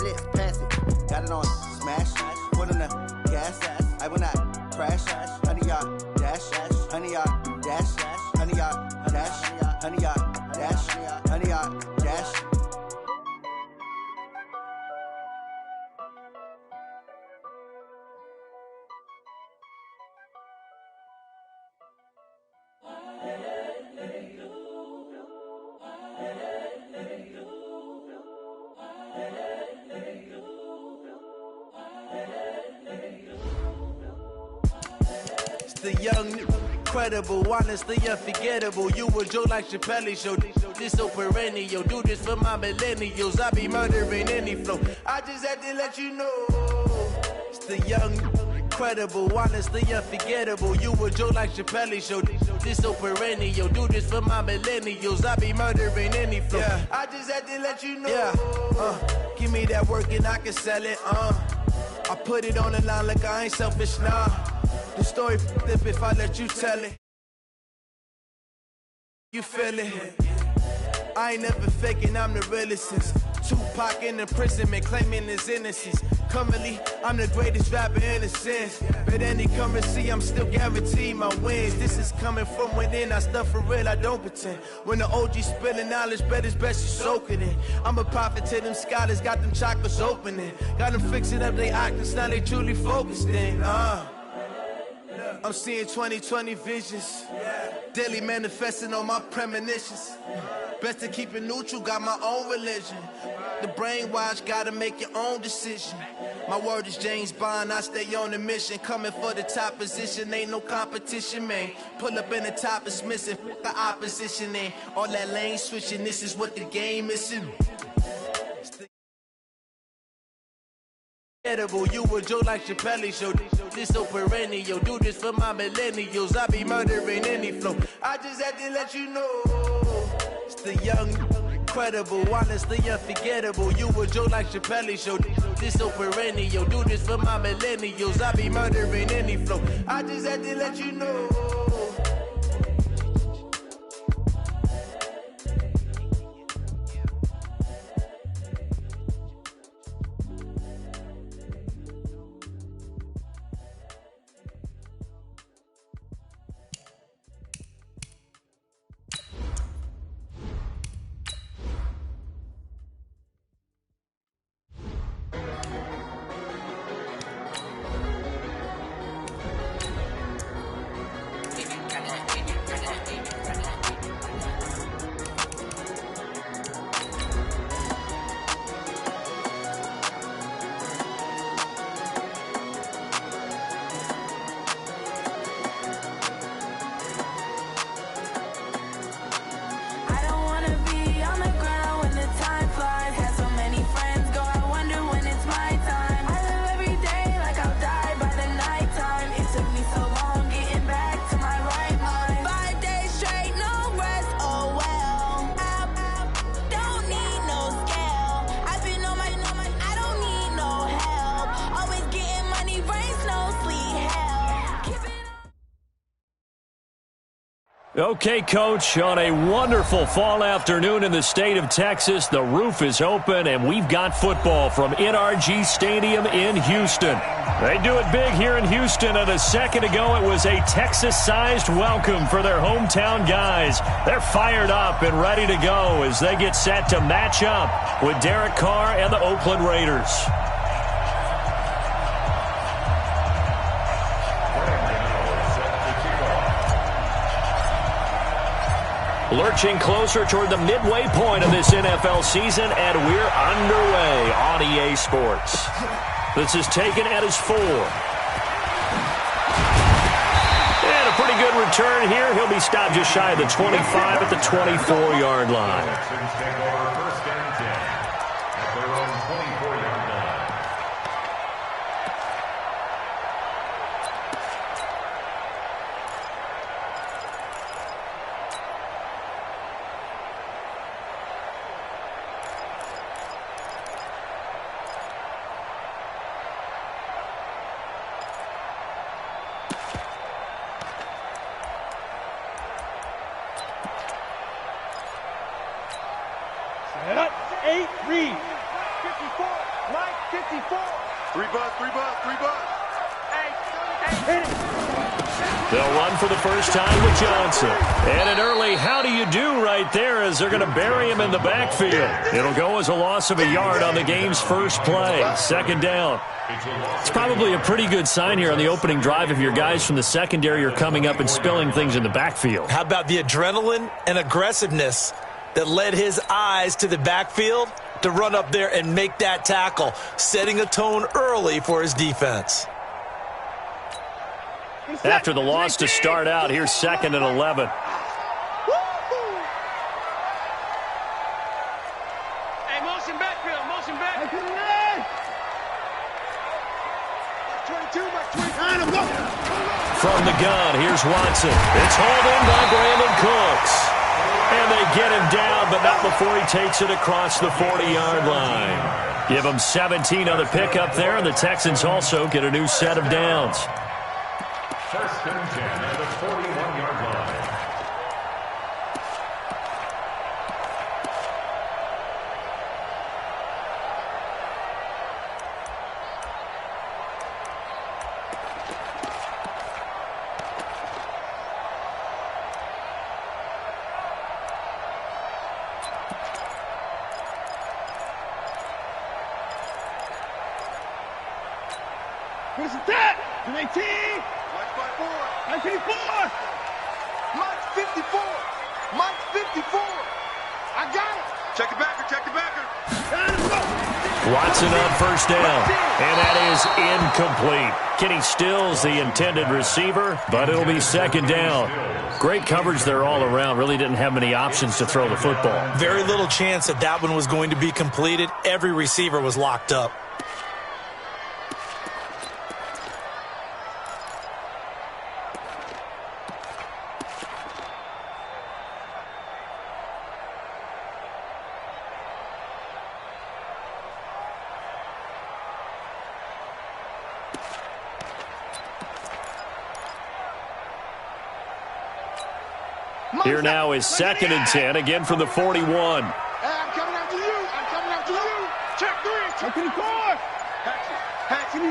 blitz, pass it. Got it on smash, put on the gas. I will not crash. 100-yard dash, 100-yard dash, 100-yard dash, 100-yard dash, 100-yard dash. The young, incredible, honestly unforgettable. You a joke like Chappelle Show. This so perennial. Do this for my millennials. I be murdering any flow. I just had to let you know. It's the young, incredible, honestly unforgettable. You a joke like Chappelle Show. This so perennial. Do this for my millennials. I be murdering any flow. Yeah. I just had to let you know. Yeah. Give me that work and I can sell it. I put it on the line like I ain't selfish, nah. The story flip if I let you tell it. You feel it? I ain't never faking, I'm the realest since Tupac in imprisonment, claiming his innocence. Currently, I'm the greatest rapper in a sense. But any currency, I'm still guaranteed my wins. This is coming from within, I stuff for real, I don't pretend. When the OG spilling knowledge, bet it's best you soak it in. I'm a prophet to them scholars, got them chakras opening. Got them fixing up they octaves, now they truly focused in. I'm seeing 2020 visions, daily manifesting on my premonitions. Best to keep it neutral, got my own religion. The brainwash, gotta make your own decision. My word is James Bond, I stay on the mission. Coming for the top position, ain't no competition, man. Pull up in the top is missing, the opposition ain't. All that lane switching, this is what the game is. You a joke like Chappelle Show. This so perennial. Do this for my millennials. I be murdering any flow. I just had to let you know. It's the young, incredible, honestly unforgettable. You a joke like Chappelle Show. This so perennial. Do this for my millennials. I be murdering any flow. I just had to let you know. Okay, Coach, on a wonderful fall afternoon in the state of Texas, the roof is open, and we've got football from NRG Stadium in Houston. They do it big here in Houston, and a second ago it was a Texas-sized welcome for their hometown guys. They're fired up and ready to go as they get set to match up with Derek Carr and the Oakland Raiders. Lurching closer toward the midway point of this NFL season, and we're underway on EA Sports. This is taken at his 4. And a pretty good return here. He'll be stopped just shy of the 25 at the 24-yard line. 3 bucks, 3 bucks, 3 bucks. They'll run for the first time with Johnson. And an early how do you do right there as they're going to bury him in the backfield. It'll go as a loss of a yard on the game's first play. Second down. It's probably a pretty good sign here on the opening drive if your guys from the secondary are coming up and spilling things in the backfield. How about the adrenaline and aggressiveness that led his eyes to the backfield to run up there and make that tackle, setting a tone early for his defense. After the loss to start out, here's 2nd and 11. Hey, motion backfield, motion back. From the gun, here's Watson. It's hauled in by Brandon Cooks. And they get him down, but not before he takes it across the 40-yard line. Give him 17 on the pickup there, and the Texans also get a new set of downs. 1st and 10 at the 41-yard line. Where's that? 19. Mike 54. 94. Mike 54. Mike 54. I got it. Check the backer, check the backer. Watson on first down, and that is incomplete. Kenny Stills the intended receiver, but it'll be 2nd down. Great coverage there all around. Really didn't have many options to throw the football. Very little chance that that one was going to be completed. Every receiver was locked up. Here now is 2nd and 10, again from the 41. Hey, I'm coming after you. I'm coming after you. Check 3. Check 24. Hatch 29.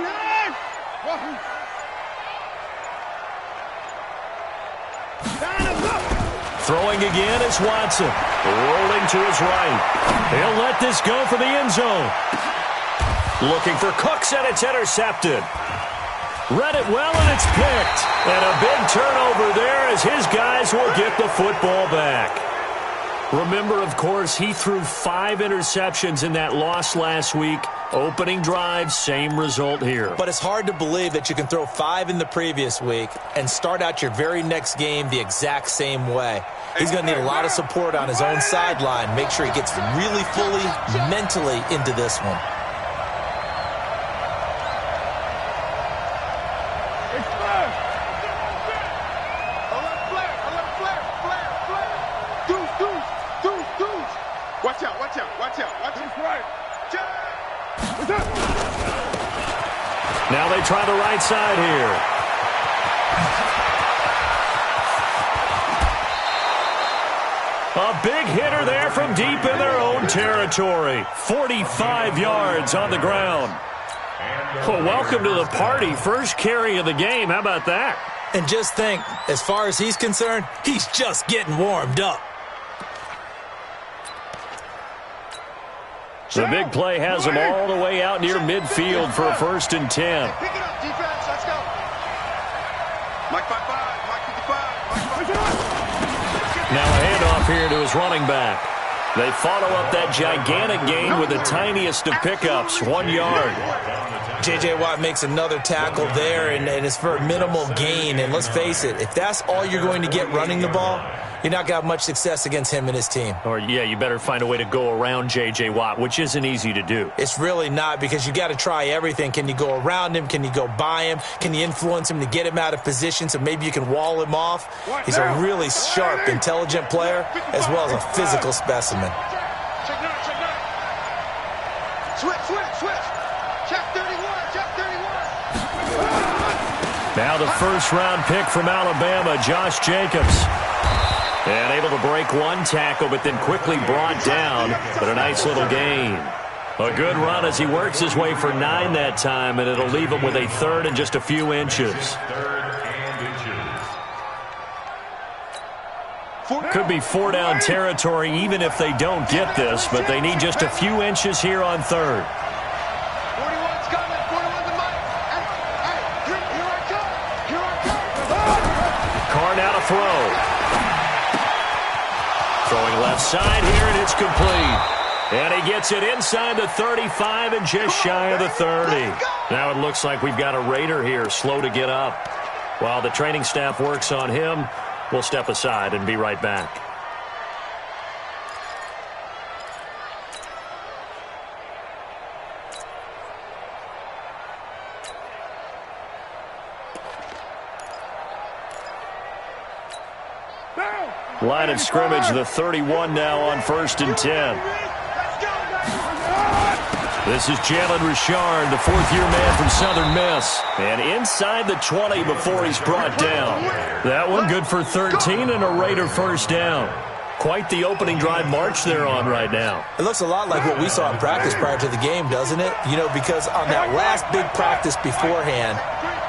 Throwing again is Watson. Rolling to his right. He'll let this go for the end zone. Looking for Cooks, and it's intercepted. Read it well, and it's picked. And a big turnover there as his guys will get the football back. Remember, of course, he threw 5 interceptions in that loss last week. Opening drive, same result here. But it's hard to believe that you can throw 5 in the previous week and start out your very next game the exact same way. He's going to need a lot of support on his own sideline. Make sure he gets really fully mentally into this one. Watch out, watch out, watch out, watch out. Right. Now they try the right side here. A big hitter there from deep in their own territory. 45 yards on the ground. Well, welcome to the party. First carry of the game. How about that? And just think, as far as he's concerned, he's just getting warmed up. The big play has him all the way out near midfield for a 1st and 10. Pick it up, defense. Let's go. Mike 55, Mike 55, Mike 55. Now a handoff here to his running back. They follow up that gigantic gain with the tiniest of pickups, 1 yard. J.J. Watt makes another tackle there, and it's for a minimal gain. And let's face it, if that's all you're going to get running the ball, you're not going to have much success against him and his team. Or, yeah, you better find a way to go around J.J. Watt, which isn't easy to do. It's really not, because you got to try everything. Can you go around him? Can you go by him? Can you influence him to get him out of position so maybe you can wall him off? He's a really sharp, intelligent player as well as a physical specimen. Check 9, check 9. Switch, switch, switch. Check 31, check 31. Now the first-round pick from Alabama, Josh Jacobs. And able to break one tackle, but then quickly brought down, but a nice little gain. A good run as he works his way for 9 that time, and it'll leave him with a third and just a few inches. Could be 4-down territory even if they don't get this, but they need just a few inches here on third. 41's coming. 41's the mic. Hey, here I come. Here I come. Carr now to throw. Throwing left side here, and it's complete. And he gets it inside the 35 and just shy of the 30. Now it looks like we've got a Raider here, slow to get up. While the training staff works on him, we'll step aside and be right back. Line of scrimmage, the 31 now on 1st and 10. This is Jalen Richard, the fourth-year man from Southern Miss. And inside the 20 before he's brought down. That one good for 13 and a Raider first down. Quite the opening drive march they're on right now. It looks a lot like what we saw in practice prior to the game, doesn't it? You know, because on that last big practice beforehand,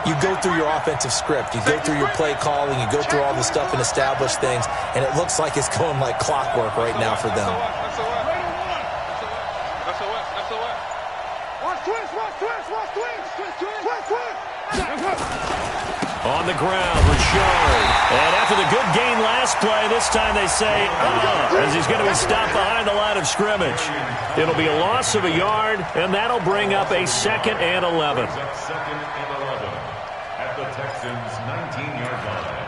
you go through your offensive script. You go through your play calling. You go through all the stuff and establish things. And it looks like it's going like clockwork right now for them. On the ground, Richard. And after the good gain last play, this time they say, as he's going to be stopped behind the line of scrimmage. It'll be a loss of a yard, and that'll bring up a 2nd and 11. Second and 11 at the Texans' 19-yard line.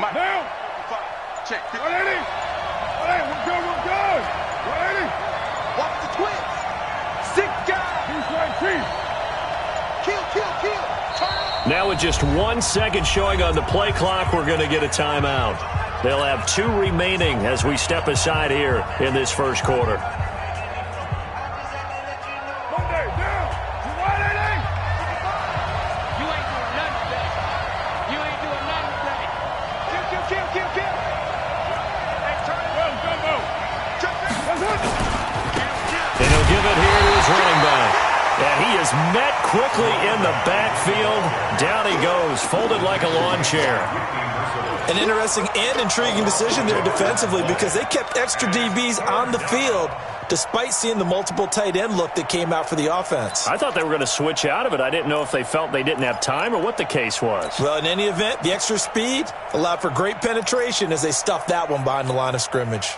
Now! Check. 180! 180! We're good! 180! Watch the twins! 6 guys! He's right, kill! Turn! Now with just 1 second showing on the play clock, we're going to get a timeout. They'll have 2 remaining as we step aside here in this first quarter. Monday, down! 180! You ain't doing nothing today. You ain't doing nothing today. Kill! Hey, turn it! Go! Check that! And he'll give it here to his running back. And he is met quickly in the backfield. Down he goes, folded like a lawn chair. An interesting and intriguing decision there defensively because they kept extra DBs on the field despite seeing the multiple tight end look that came out for the offense. I thought they were going to switch out of it. I didn't know if they felt they didn't have time or what the case was. Well, in any event, the extra speed allowed for great penetration as they stuffed that one behind the line of scrimmage.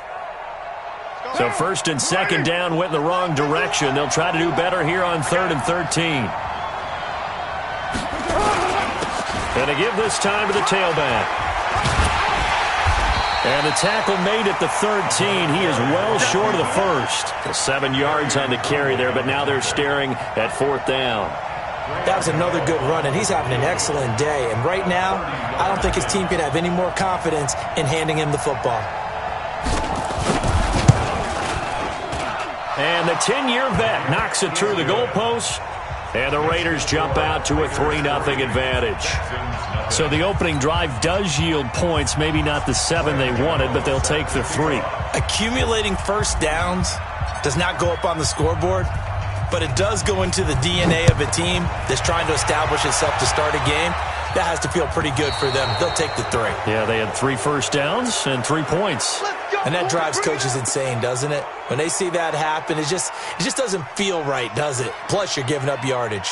So 1st and 2nd down went in the wrong direction. They'll try to do better here on 3rd and 13. And to give this time to the tailback. And the tackle made at the 13. He is well short of the first. 7 yards on the carry there, but now they're staring at 4th down. That was another good run, and he's having an excellent day. And right now, I don't think his team could have any more confidence in handing him the football. And the 10-year vet knocks it through the goalpost. And the Raiders jump out to a 3-0 advantage. So the opening drive does yield points, maybe not the 7 they wanted, but they'll take the 3. Accumulating first downs does not go up on the scoreboard, but it does go into the DNA of a team that's trying to establish itself to start a game. That has to feel pretty good for them. They'll take the 3. Yeah, they had 3 first downs and 3 points. And that drives coaches insane, doesn't it? When they see that happen, it just doesn't feel right, does it? Plus, you're giving up yardage.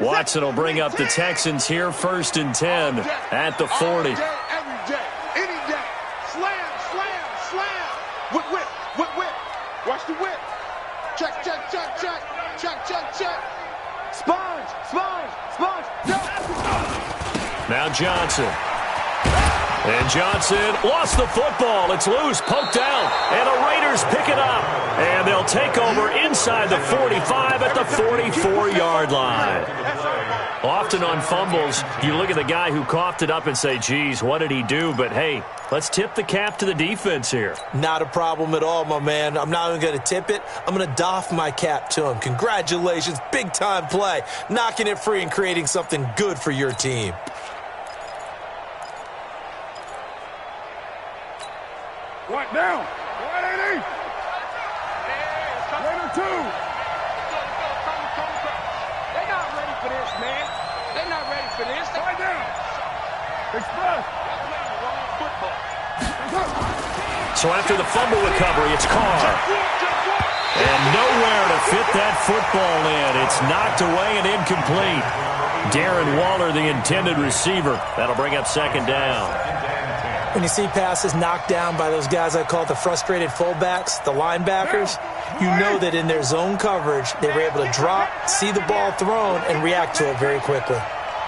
Watson will bring up the Texans here, 1st and 10 at the 40. Every day, any day. Slam. Whip. Watch the whip. Check. Sponge. Now Johnson. And Johnson lost the football. It's loose, poked out, and the Raiders pick it up. And they'll take over inside the 45 at the 44-yard line. Often on fumbles, you look at the guy who coughed it up and say, geez, what did he do? But, hey, let's tip the cap to the defense here. Not a problem at all, my man. I'm not even going to tip it. I'm going to doff my cap to him. Congratulations, big-time play. Knocking it free and creating something good for your team. Right down. 180. Raider 2. They're not ready for this, man. They're not ready for this. Right down. Express. They're playing the wrong football. So after the fumble recovery, it's Carr. And nowhere to fit that football in. It's knocked away and incomplete. Darren Waller, the intended receiver. That'll bring up second down. When you see passes knocked down by those guys I call the frustrated fullbacks, the linebackers, you know that in their zone coverage, they were able to drop, see the ball thrown, and react to it very quickly.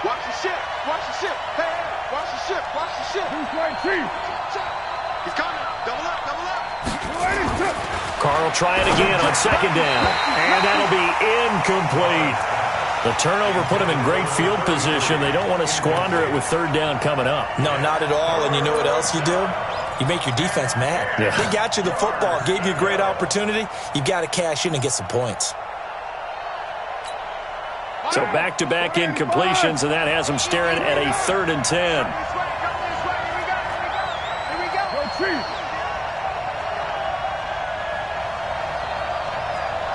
Watch the ship. Watch the ship. Hey, watch the ship. Watch the ship. Who's right, Chief? He's coming. Double up. Double up. Carr will try it again on second down. And that'll be incomplete. The turnover put them in great field position. They don't want to squander it with third down coming up. No, not at all. And you know what else you do? You make your defense mad. Yeah. They got you the football, gave you a great opportunity. You've got to cash in and get some points. So back-to-back incompletions, and that has them staring at a 3rd and 10. Here we go. Go, Chief.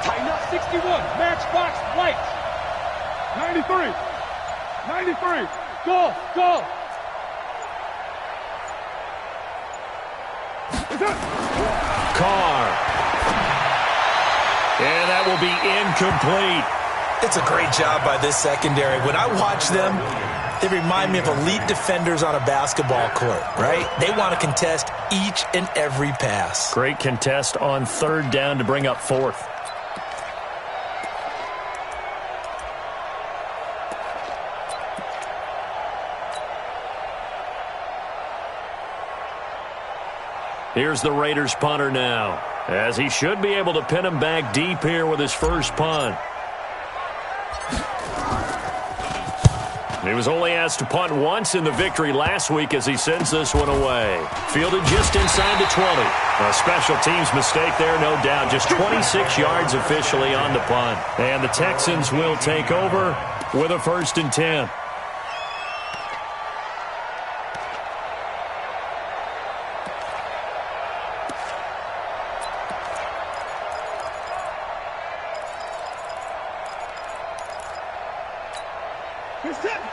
Tighten up 61. Matchbox lights. 93. 93. Go. Go. Carr. And that will be incomplete. It's a great job by this secondary. When I watch them, they remind me of elite defenders on a basketball court, right? They want to contest each and every pass. Great contest on third down to bring up fourth. Here's the Raiders punter now, as he should be able to pin him back deep here with his first punt. He was only asked to punt once in the victory last week as he sends this one away. Fielded just inside the 20. A special teams mistake there, no doubt. Just 26 yards officially on the punt. And the Texans will take over with a 1st and 10.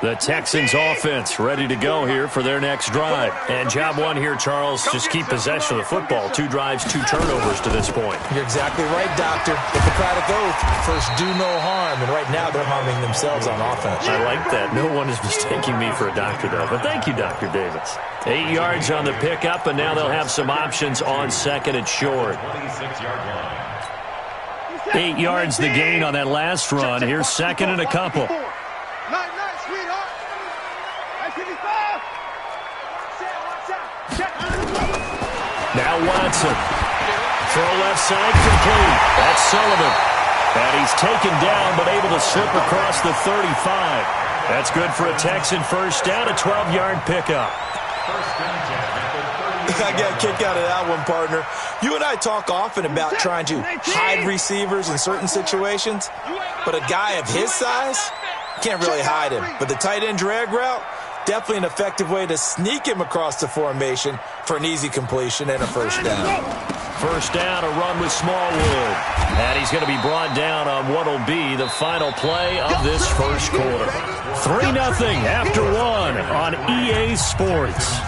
The Texans offense ready to go here for their next drive. And job one here, Charles, just keep possession of the football. 2 drives, 2 turnovers to this point. You're exactly right, Doctor. Hippocratic oath, first do no harm. And right now they're harming themselves on offense. I like that. No one is mistaking me for a doctor, though. But thank you, Dr. Davis. 8 yards on the pickup, and now they'll have some options on second and short. 8 yards the gain on that last run. Here's second and a couple. Now Watson. Throw left side complete. That's Sullivan. And he's taken down but able to slip across the 35. That's good for a Texan first down, a 12-yard pickup. I got a kick out of that one, partner. You and I talk often about trying to hide receivers in certain situations, but a guy of his size can't really hide him. But the tight end drag route, definitely an effective way to sneak him across the formation for an easy completion and a first down. First down, a run with Smallwood. And he's going to be brought down on what will be the final play of this first quarter. 3-0 after 1 on EA Sports.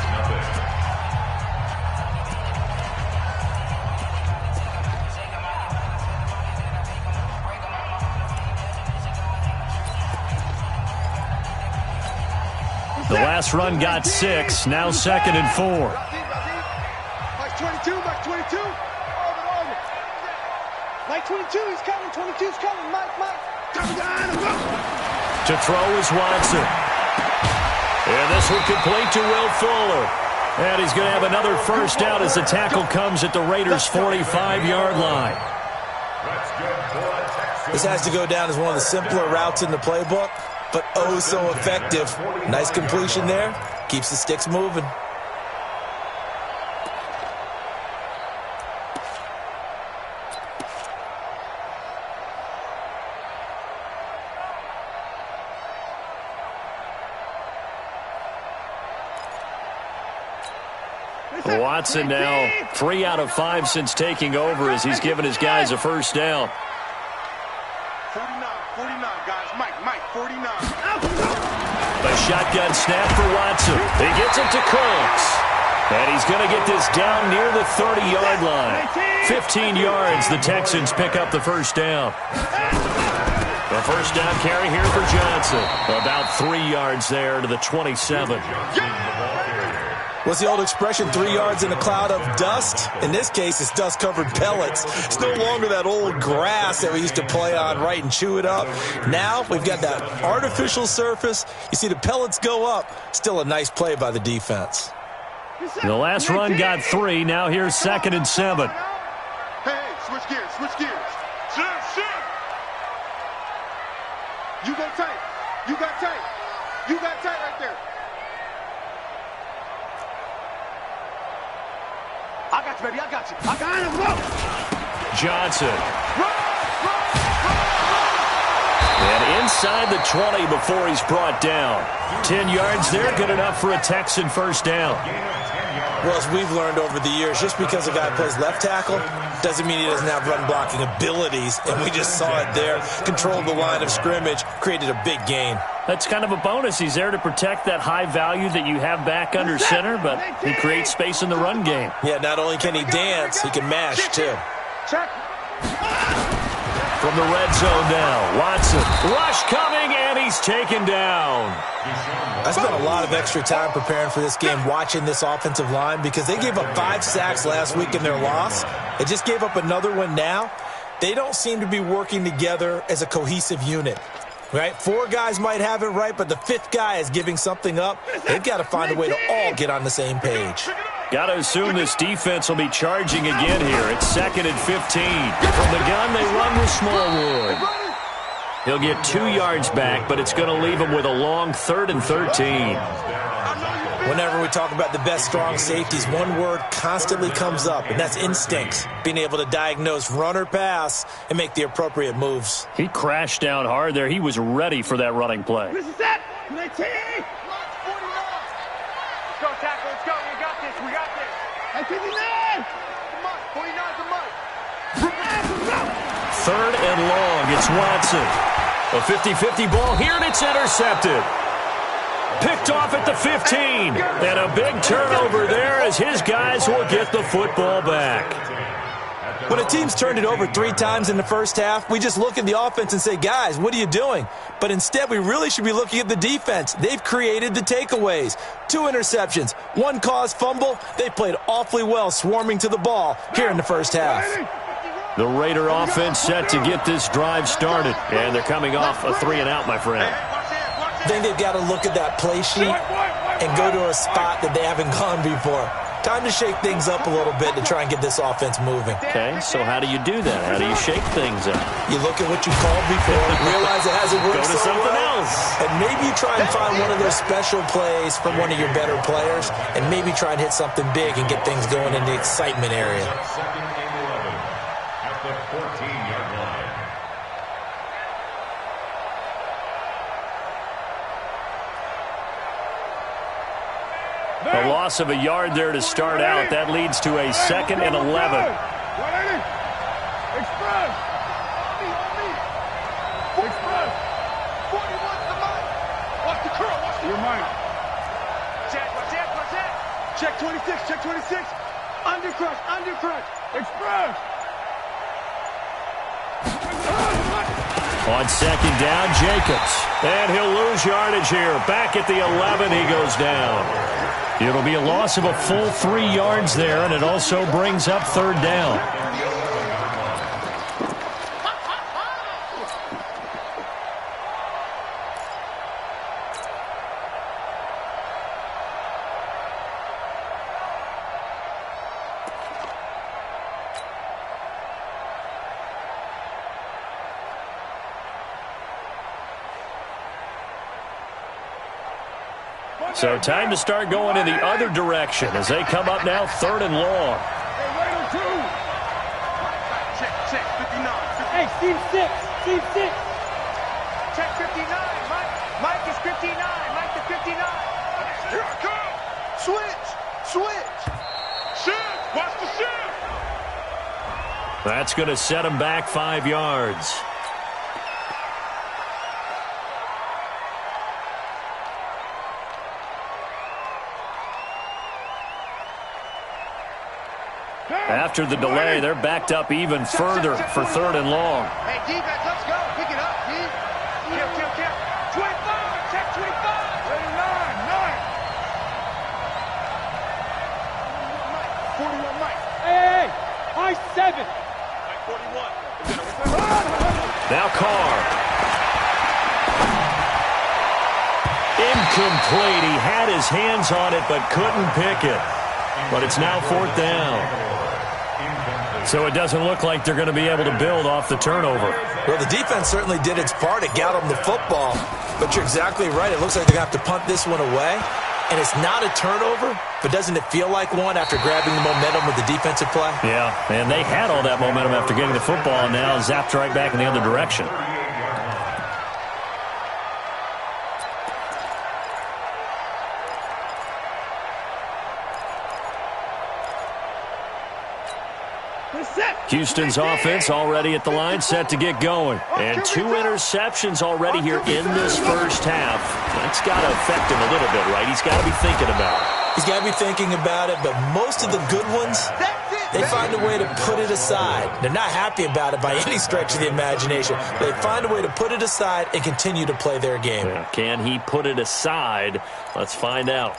The last run got 6, now second and 4. Mike 22, Mike 22. Mike 22, he's coming, 22's coming, Mike. To throw is Watson. And this one complete to Will Fuller. And he's going to have another first down as the tackle comes at the Raiders' 45-yard line. This has to go down as one of the simpler routes in the playbook, but oh so effective. Nice completion there. Keeps the sticks moving. Watson now 3 out of 5 since taking over as he's given his guys a first down. 49, guys. Mike, 49. A shotgun snap for Watson. He gets it to Cooks. And he's going to get this down near the 30-yard line. 15 yards, the Texans pick up the first down. The first down carry here for Johnson. About 3 yards there to the 27. What's the old expression, 3 yards in a cloud of dust? In this case, it's dust-covered pellets. It's no longer that old grass that we used to play on, right, and chew it up. Now we've got that artificial surface. You see the pellets go up. Still a nice play by the defense. The last run got 3. Now here's 2nd and 7. Hey, switch gears. Shit. You go tight. You got tight right there. I got you, baby. I got you. Johnson. And inside the 20 before he's brought down. 10 yards there, good enough for a Texan first down. Well, as we've learned over the years, just because a guy plays left tackle doesn't mean he doesn't have run-blocking abilities, and we just saw it there. Controlled the line of scrimmage, created a big gain. That's kind of a bonus. He's there to protect that high value that you have back under center, but he creates space in the run game. Yeah, not only can he dance, he can mash, too. Check. From the red zone now, Watson. Rush coming, and he's taken down. I spent a lot of extra time preparing for this game watching this offensive line because they gave up 5 sacks last week in their loss. They just gave up another one now. They don't seem to be working together as a cohesive unit. Right? 4 guys might have it right, but the 5th guy is giving something up. They've got to find a way to all get on the same page. Got to assume this defense will be charging again here. It's 2nd and 15. From the gun, they run with Smallwood. He'll get 2 yards back, but it's going to leave him with a long 3rd and 13. Whenever we talk about the best strong safeties, one word constantly comes up, and that's instincts. Being able to diagnose run or pass and make the appropriate moves. He crashed down hard there. He was ready for that running play. This is it. 19. Let's go, tackle. Let's go. We got this. We got this. Hey, 59. 49's a must. 3rd and long. It's Watson. A 50-50 ball here, and it's intercepted. Picked off at the 15. And a big turnover there as his guys will get the football back. When a team's turned it over 3 times in the first half, we just look at the offense and say, guys, what are you doing? But instead, we really should be looking at the defense. They've created the takeaways. 2 interceptions, 1 caused fumble. They played awfully well swarming to the ball here in the first half. The Raider offense set to get this drive started. And they're coming off a 3-and-out, my friend. I think they've got to look at that play sheet and go to a spot that they haven't gone before. Time to shake things up a little bit to try and get this offense moving. Okay, so how do you do that? How do you shake things up? You look at what you called before, realize it hasn't worked Go to so something well, else. and maybe you try and find one of those special plays from one of your better players, and maybe try and hit something big and get things going in the excitement area. 2nd and 11 at the 14-yard line. A loss of a yard there to start out. That leads to a 2nd and 11. Express. 41's the mic. Watch the curl. Watch the mic. Check 26. Undercrush. Express. On 2nd down, Jacobs. And he'll lose yardage here. Back at the 11, he goes down. It'll be a loss of a full 3 yards there, and it also brings up 3rd down. So time to start going in the other direction as they come up now 3rd and long. Check, 59. Hey, Steve 6. Steve 6. Check 59. Mike is 59. Mike the 59. Here I come. Switch. Shift. Watch the shift. That's going to set him back 5 yards. After the delay, they're backed up even further for 3rd and long. Hey, defense, let's go. Pick it up, D. Kill. 25. Check 25. 41 Mike. Hey, I-7. Mike 41. Now Carr. Incomplete. He had his hands on it but couldn't pick it. But it's now 4th down. So it doesn't look like they're going to be able to build off the turnover. Well, the defense certainly did its part. It got them the football. But you're exactly right. It looks like they're going to have to punt this one away. And it's not a turnover, but doesn't it feel like one after grabbing the momentum with the defensive play? Yeah, and they had all that momentum after getting the football and now zapped right back in the other direction. Houston's offense already at the line, set to get going. And 2 interceptions already here in this first half. That's got to affect him a little bit, right? He's got to be thinking about it. He's got to be thinking about it, but most of the good ones, they find a way to put it aside. They're not happy about it by any stretch of the imagination. They find a way to put it aside and continue to play their game. Yeah, can he put it aside? Let's find out.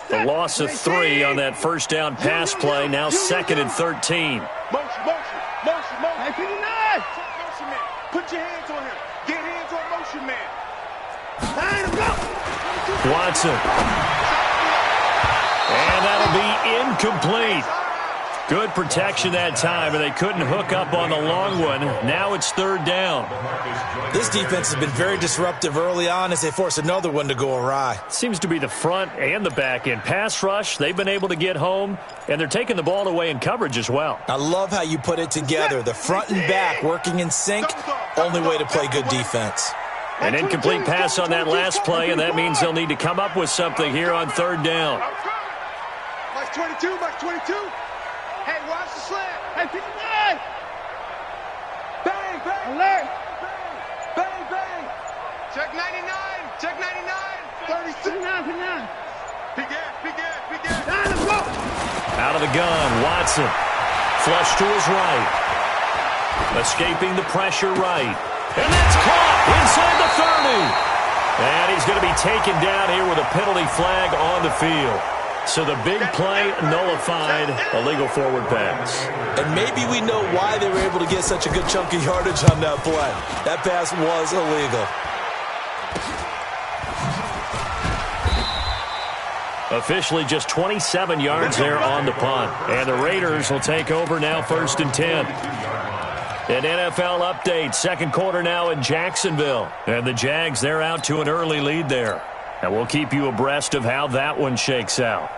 The loss of 3 on that first down pass play. Now 2nd and 13. Motion. Hey, 59. Motion man. Put your hands on him. Get hands on motion man. Line him up. Watson. And that'll be incomplete. Good protection that time, and they couldn't hook up on the long one. Now it's 3rd down. This defense has been very disruptive early on as they force another one to go awry. Seems to be the front and the back end. Pass rush, they've been able to get home, and they're taking the ball away in coverage as well. I love how you put it together. The front and back working in sync, only way to play good defense. An incomplete pass on that last play, and that means they'll need to come up with something here on 3rd down. Mike 22. Hey, watch the slant. Hey, 59. Bang. Alert. Bang. Check 99. 36. 59. Big ass. Out of the gun, Watson. Flush to his right. Escaping the pressure right. And that's caught inside the 30. And he's going to be taken down here with a penalty flag on the field. So the big play nullified, illegal forward pass. And maybe we know why they were able to get such a good chunk of yardage on that play. That pass was illegal. Officially just 27 yards there on the punt. And the Raiders will take over now 1st and 10. An NFL update, 2nd quarter now in Jacksonville. And the Jags, they're out to an early lead there. And we'll keep you abreast of how that one shakes out.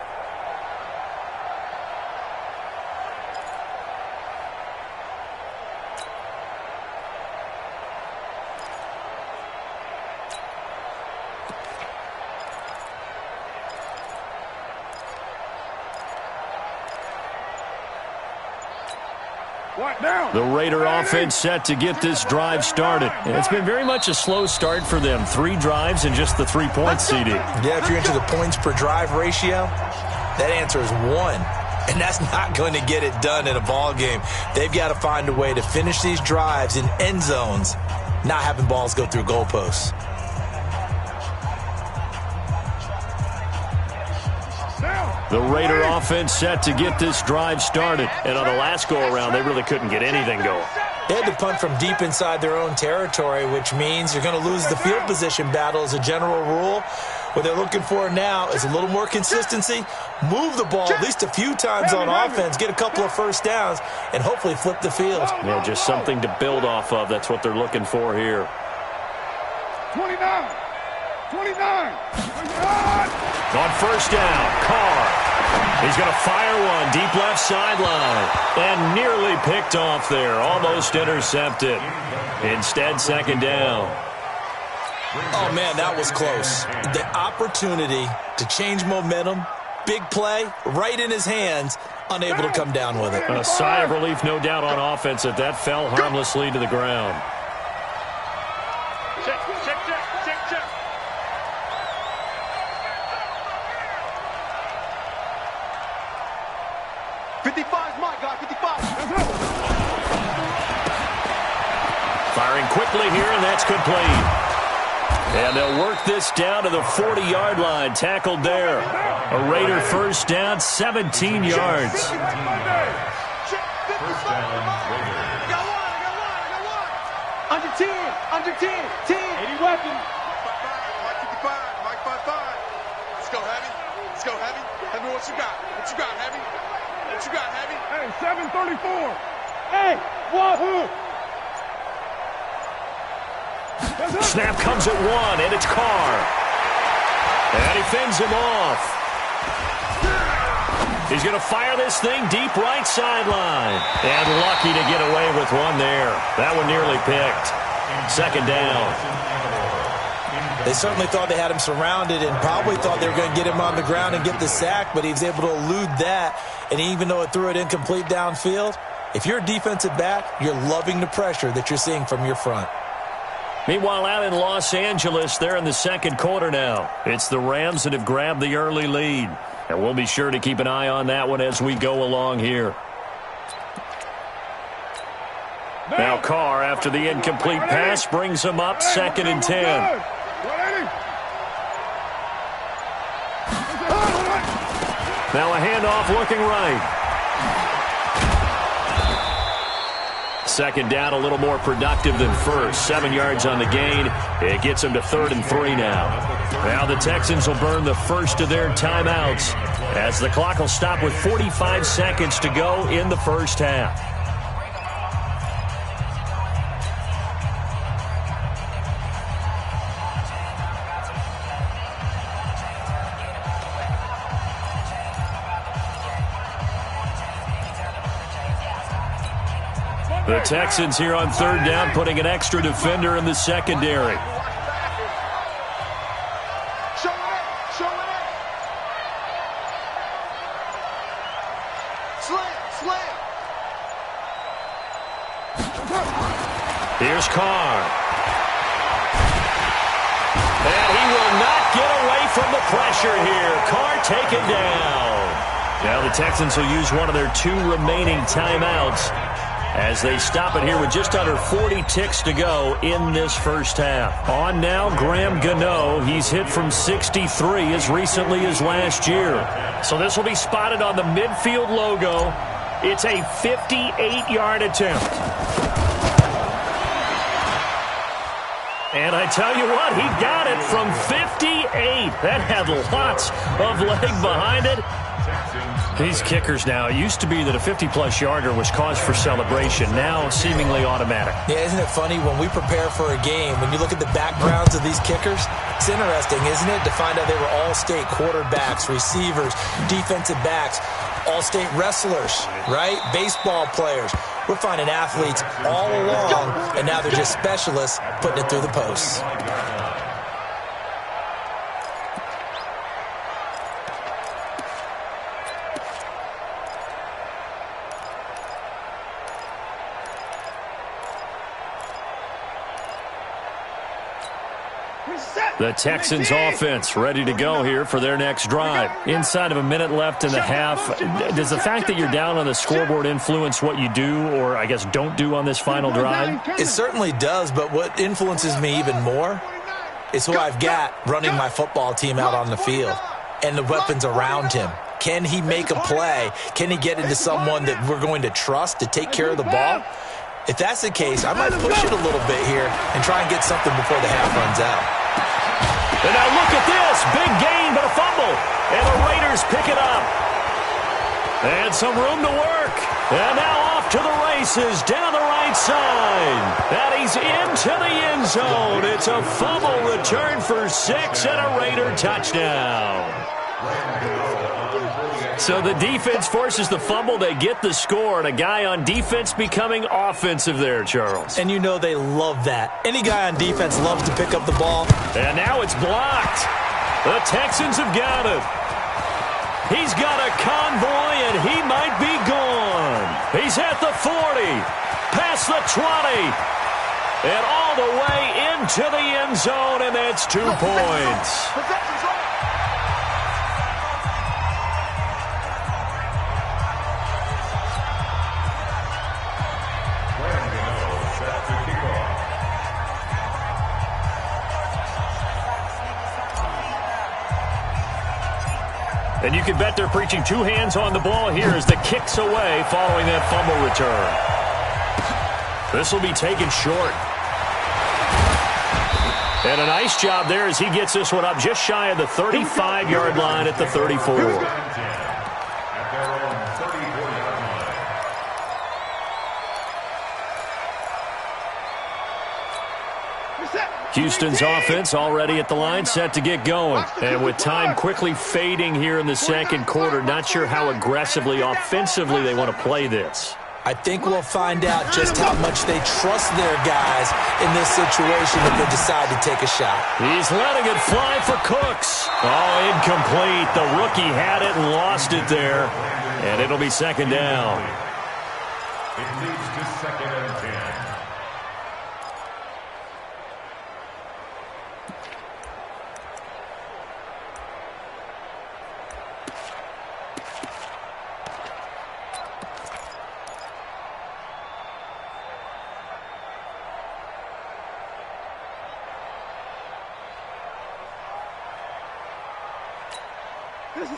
The Raider offense set to get this drive started. And it's been very much a slow start for them. 3 drives and just the 3 points, CD. Yeah, if you're into the points per drive ratio, that answer is 1. And that's not going to get it done in a ball game. They've got to find a way to finish these drives in end zones, not having balls go through goalposts. The Raider offense set to get this drive started. And on the last go-around, they really couldn't get anything going. They had to punt from deep inside their own territory, which means you're going to lose the field position battle as a general rule. What they're looking for now is a little more consistency, move the ball at least a few times on offense, get a couple of first downs, and hopefully flip the field. Yeah, just something to build off of. That's what they're looking for here. 29. On first down, Carr. He's going to fire one deep left sideline. And nearly picked off there. Almost intercepted. Instead, second down. Oh, man, that was close. The opportunity to change momentum, big play, right in his hands, unable to come down with it. A sigh of relief, no doubt, on offense that that fell harmlessly to the ground. Check. 55's my guy, 55. Firing quickly here, and that's complete. And they'll work this down to the 40-yard line. Tackled there. A Raider first down, 17 yards. First down, Raider. Got one. Under 10. 10. 80 weapons. Mike 55. Let's go, Heavy. Heavy, what you got? Heavy? Heavy? Hey, 734. Hey, wahoo! Snap comes at one, and it's Carr. And he fends him off. He's going to fire this thing deep right sideline. And lucky to get away with one there. That one nearly picked. Second down. They certainly thought they had him surrounded and probably thought they were going to get him on the ground and get the sack, but he was able to elude that. And even though it threw it incomplete downfield, if you're a defensive back, you're loving the pressure that you're seeing from your front. Meanwhile, out in Los Angeles, they're in the second quarter now. It's the Rams that have grabbed the early lead. And we'll be sure to keep an eye on that one as we go along here. Now Carr, after the incomplete pass, brings him up 2nd and 10. Now a handoff looking right. Second down, a little more productive than first. 7 yards on the gain. It gets them to 3rd and 3 now. Now the Texans will burn the first of their timeouts as the clock will stop with 45 seconds to go in the first half. The Texans here on 3rd down, putting an extra defender in the secondary. Show it. Slam. Here's Carr. And he will not get away from the pressure here. Carr taken down. Now the Texans will use one of their 2 remaining timeouts as they stop it here with just under 40 ticks to go in this first half. On now, Graham Gano. He's hit from 63 as recently as last year. So this will be spotted on the midfield logo. It's a 58-yard attempt. And I tell you what, he got it from 58. That had lots of leg behind it. These kickers now, it used to be that a 50-plus yarder was cause for celebration. Now seemingly automatic. Yeah, isn't it funny when we prepare for a game, when you look at the backgrounds of these kickers, it's interesting, isn't it, to find out they were all-state quarterbacks, receivers, defensive backs, all-state wrestlers, right? Baseball players. We're finding athletes all along, and now they're just specialists putting it through the posts. The Texans offense ready to go here for their next drive. Inside of a minute left in the half, does the fact that you're down on the scoreboard influence what you do or, I guess, don't do on this final drive? It certainly does, but what influences me even more is who I've got running my football team out on the field and the weapons around him. Can he make a play? Can he get into someone that we're going to trust to take care of the ball? If that's the case, I might push it a little bit here and try and get something before the half runs out. And now look at this. big gain, but a fumble. And the Raiders pick it up. And some room to work. And now off to the races down the right side. And he's into the end zone. It's a fumble return for 6 and a Raider touchdown. So the defense forces the fumble. They get the score, and a guy on defense becoming offensive there, Charles. And you know they love that. Any guy on defense loves to pick up the ball. And now it's blocked. The Texans have got it. He's got a convoy, and he might be gone. He's at the 40, past the 20, and all the way into the end zone, and that's 2 points. And you can bet they're preaching 2 hands on the ball here as the kick's away following that fumble return. This will be taken short. And a nice job there as he gets this one up just shy of the 35-yard line at the 34. Houston's offense already at the line, set to get going. And with time quickly fading here in the second quarter, not sure how aggressively, offensively they want to play this. I think we'll find out just how much they trust their guys in this situation if they decide to take a shot. He's letting it fly for Cooks. Oh, incomplete. The rookie had it and lost it there. And it'll be second down. It leads to 2nd and 10.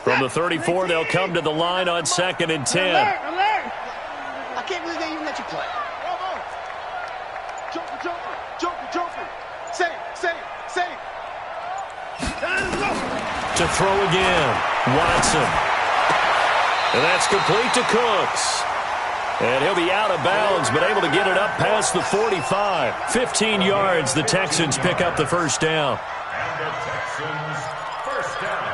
From the 34, they'll come to the line on 2nd and 10. I can't believe they even let you play. Joker. Save. To throw again, Watson. And that's complete to Cooks. And he'll be out of bounds, but able to get it up past the 45. 15 yards, the Texans pick up the first down. And the Texans first down.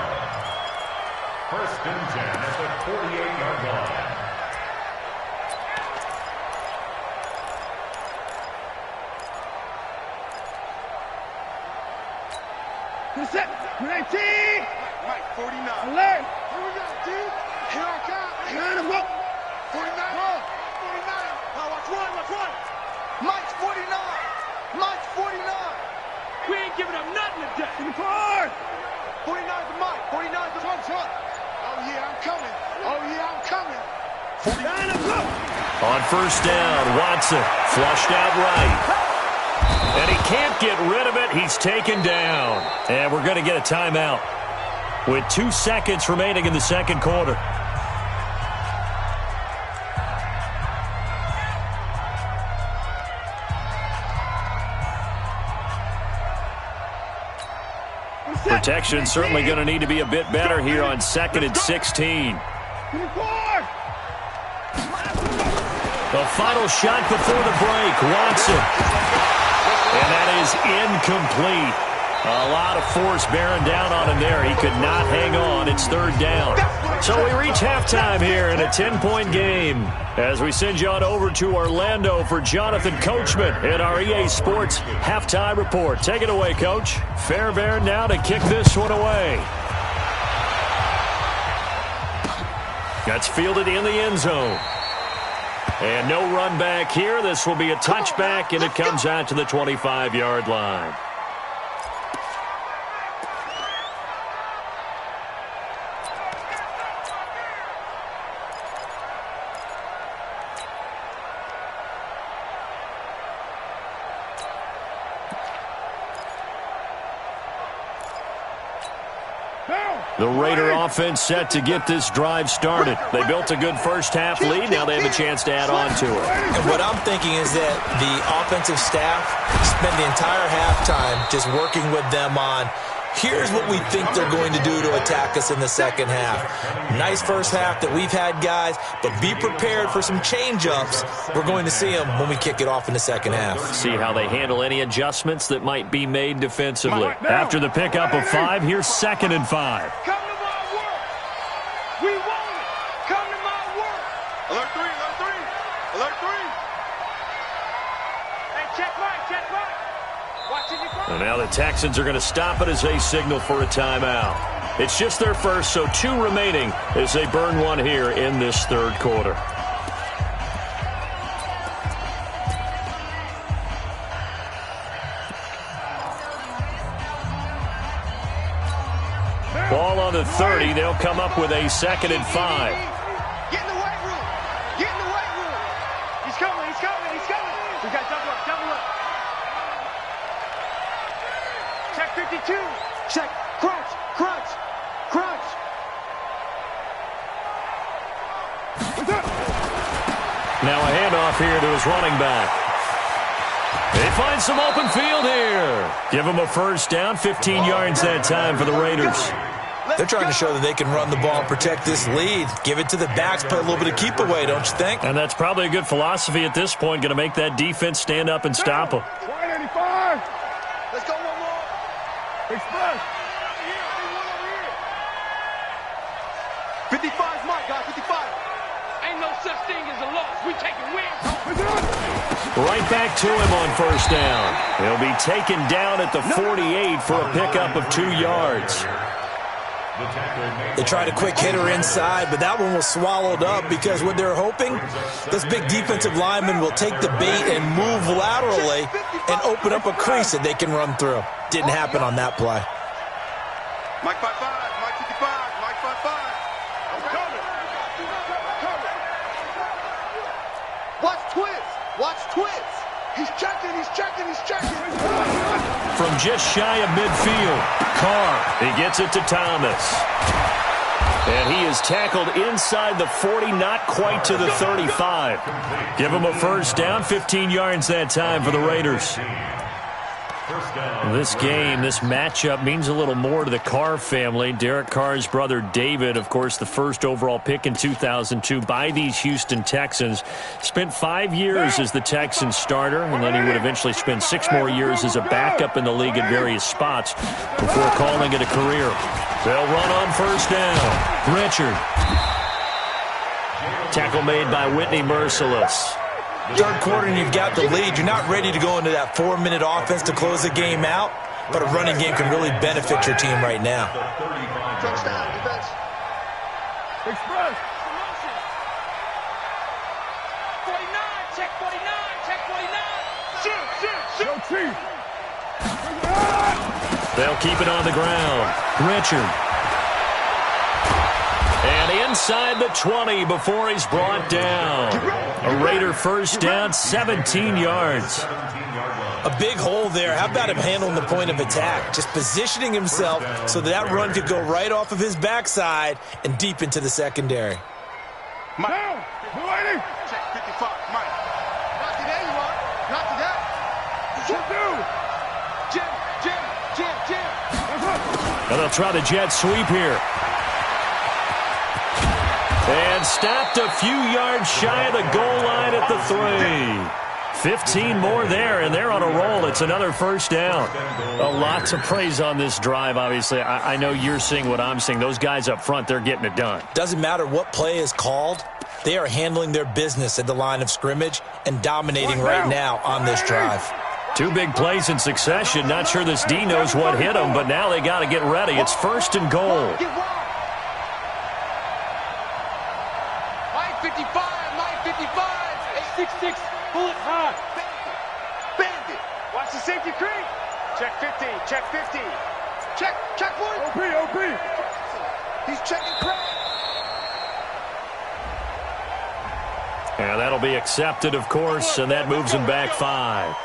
1st and 10 at the 48-yard line. Set. 19. Mike, 49. Alert. Here we go, dude. Here I come. 49. 49. Now watch one. Mike's 49. We ain't giving up nothing today. 24. 49's the Mike. 49's the front. Oh, yeah, I'm coming. 49 up. On first down, Watson flushed out right. And he can't get rid of it. He's taken down. And we're going to get a timeout with 2 seconds remaining in the second quarter. Protection certainly going to need to be a bit better here on 2nd and 16. The final shot before the break, Watson. And that is incomplete. A lot of force bearing down on him there. He could not hang on. It's 3rd down. So we reach halftime here in a 10-point game as we send you on over to Orlando for Jonathan Coachman in our EA Sports Halftime Report. Take it away, Coach. Fairbairn now to kick this one away. That's fielded in the end zone. And no run back here. This will be a touchback, and it comes out to the 25-yard line. The Raider offense set to get this drive started. They built a good first-half lead. Now they have a chance to add on to it. And what I'm thinking is that the offensive staff spent the entire halftime just working with them on Here's what we think they're going to do to attack us in the second half. Nice first half that we've had, guys, but be prepared for some change-ups. We're going to see them when we kick it off in the second half. See how they handle any adjustments that might be made defensively. After the pickup of 5, here's 2nd and 5. Come to my work. We want it. Come to my work. Alert 3, alert 3. Alert 3. Hey, check right, check right. Watching your phone. And now the Texans are going to stop it as they signal for a timeout. It's just their first, so 2 remaining as they burn one here in this third quarter. Ball on the 30. They'll come up with a 2nd and 5. Get in the weight room. Get in the weight room. He's coming, he's coming, he's coming. We got double up, double up. Check 52. Check. Crunch, crunch, crunch. Now a handoff here to his running back. They find some open field here. Give him a first down, 15 yards that time for the Raiders. They're trying to show that they can run the ball and protect this lead. Give it to the backs, play a little bit of keep away, don't you think? And that's probably a good philosophy at this point, going to make that defense stand up and stop them. 185. Let's go one more. Express. 55's Mike, guys, 55. Ain't no such thing as a loss. We taking wins. Right back to him on first down. He'll be taken down at the 48 for a pickup of 2 yards. They tried a quick hitter inside, but that one was swallowed up because what they're hoping, this big defensive lineman will take the bait and move laterally and open up a crease that they can run through. Didn't happen on that play. Mike 55, Mike 55, Mike 55. I'm coming. Watch Twitz. Watch Twitz. He's checking, he's checking, he's checking. From just shy of midfield, Carr, he gets it to Thomas. And he is tackled inside the 40, not quite to the 35. Give him a first down, 15 yards that time for the Raiders. This game, this matchup means a little more to the Carr family. Derek Carr's brother David, of course, the first overall pick in 2002 by these Houston Texans. Spent 5 years as the Texans starter, and then he would eventually spend 6 more years as a backup in the league at various spots before calling it a career. They'll run on first down. Richard. Tackle made by Whitney Merciless. Third quarter and you've got the lead. You're not ready to go into that 4-minute offense to close the game out, but a running game can really benefit your team right now. Touchdown, defense. Express. 49, check 49, check 49. Shoot. Yo, Chief. They'll keep it on the ground. Richard. And inside the 20 before he's brought down. A Raider first down, 17 yards. A big hole there. How about him handling the point of attack? Just positioning himself so that run could go right off of his backside and deep into the secondary. Mike. Down. 280. Check 55, Mike. Not today, you are. Not today. What do? Jim. And they'll try the jet sweep here. And stopped a few yards shy of the goal line at the 3. 15 more there, and they're on a roll. It's another first down. A lot to praise on this drive, obviously. I know you're seeing what I'm seeing. Those guys up front, they're getting it done. Doesn't matter what play is called. They are handling their business at the line of scrimmage and dominating right now on this drive. 2 big plays in succession. Not sure this D knows what hit them, but now they got to get ready. It's first and goal. Mike 55, 6'6", bullet high. Bandit. Watch the safety creep. Check 50, check 50. Check 40. OP. He's checking crap. And that'll be accepted, of course, and that moves him back 5.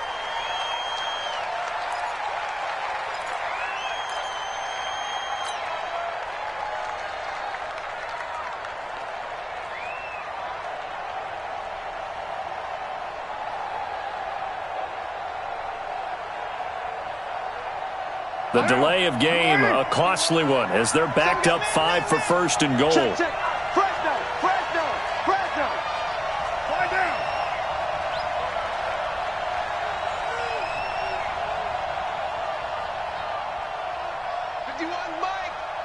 The delay of game, a costly one, as they're backed up 5 for first and goal. Check, check. Fresno. Lie down.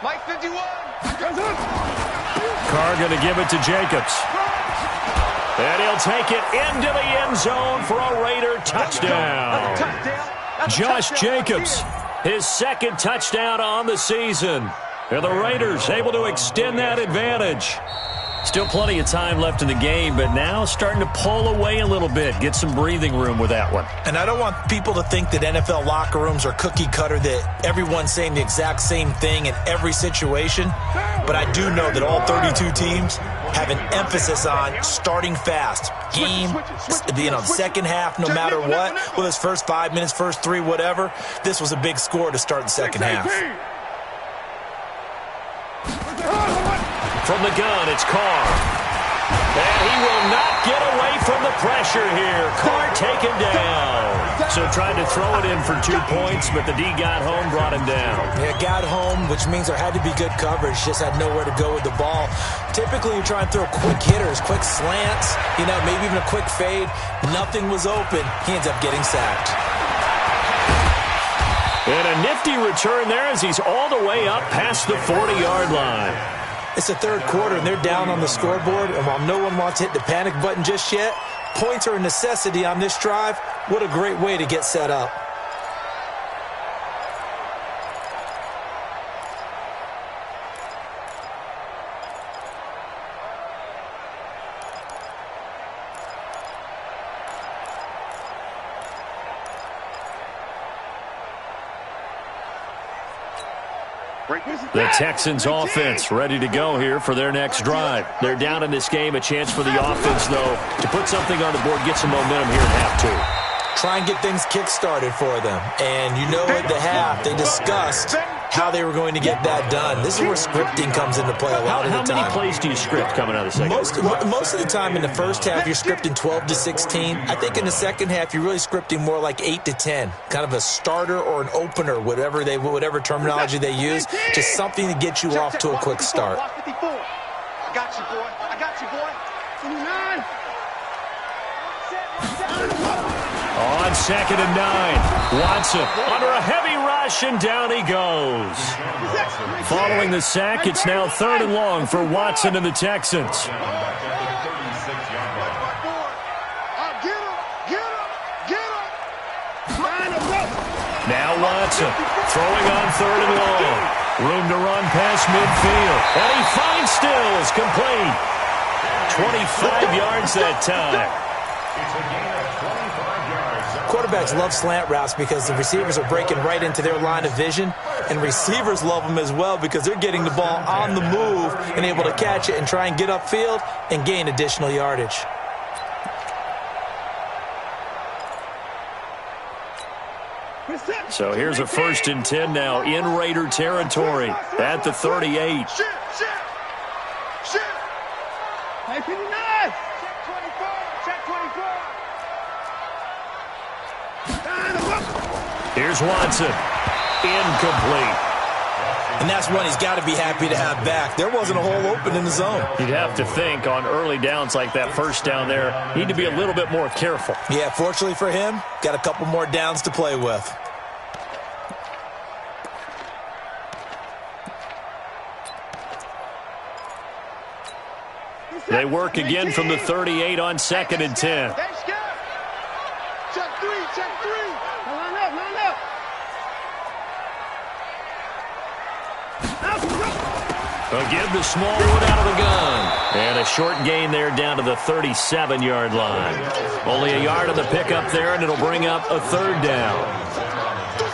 Mike 51. Carr going to give it to Jacobs. And he'll take it into the end zone for a Raider touchdown. Josh Jacobs, his second touchdown on the season. And the Raiders able to extend that advantage. Still plenty of time left in the game, but now starting to pull away a little bit. Get some breathing room with that one. And I don't want people to think that NFL locker rooms are cookie cutter, that everyone's saying the exact same thing in every situation. But I do know that all 32 teams have an emphasis on starting fast. Game, second half, no matter what. Whether it's first 5 minutes, first 3, whatever. This was a big score to start the second half. From the gun, it's Carr. And he will not get away from the pressure here. Carr taken down. So tried to throw it in for 2 points, but the D got home, brought him down. Yeah, got home, which means there had to be good coverage. Just had nowhere to go with the ball. Typically, you try and throw quick hitters, quick slants, maybe even a quick fade. Nothing was open. He ends up getting sacked. And a nifty return there as he's all the way up past the 40-yard line. It's the third quarter, and they're down on the scoreboard. And while no one wants to hit the panic button just yet, points are a necessity on this drive. What a great way to get set up. The Texans offense ready to go here for their next drive. They're down in this game. A chance for the offense, though, to put something on the board, get some momentum here in half 2. Try and get things kick-started for them. And at the half, they discussed how they were going to get that done. This is where scripting comes into play a lot of the time. How many plays do you script coming out of the second? Most of the time in the first half, you're scripting 12 to 16. I think in the second half, you're really scripting more like 8 to 10. Kind of a starter or an opener, whatever terminology they use. Just something to get you off to a quick start. I got you, boy. 29. On 2nd and 9, Watson under a heavy rush, and down he goes. Following the sack, it's now 3rd and long for Watson and the Texans. Now Watson throwing on 3rd and long. Room to run past midfield. And he finds Stills, complete. 25 yards that time. Quarterbacks love slant routes because the receivers are breaking right into their line of vision, and receivers love them as well because they're getting the ball on the move and able to catch it and try and get upfield and gain additional yardage. So here's a 1st and 10 now in Raider territory at the 38. Hey, 59. Check 24. Check 24. Here's Watson. Incomplete. And that's one he's got to be happy to have back. There wasn't a hole open in the zone. You'd have to think on early downs like that first down there, need to be a little bit more careful. Yeah, fortunately for him, got a couple more downs to play with. They work again from the 38 on 2nd and 10. Check 3. Line up. They'll give the small one out of the gun. And a short gain there down to the 37-yard line. Only a yard on the pickup there, and it'll bring up a 3rd down.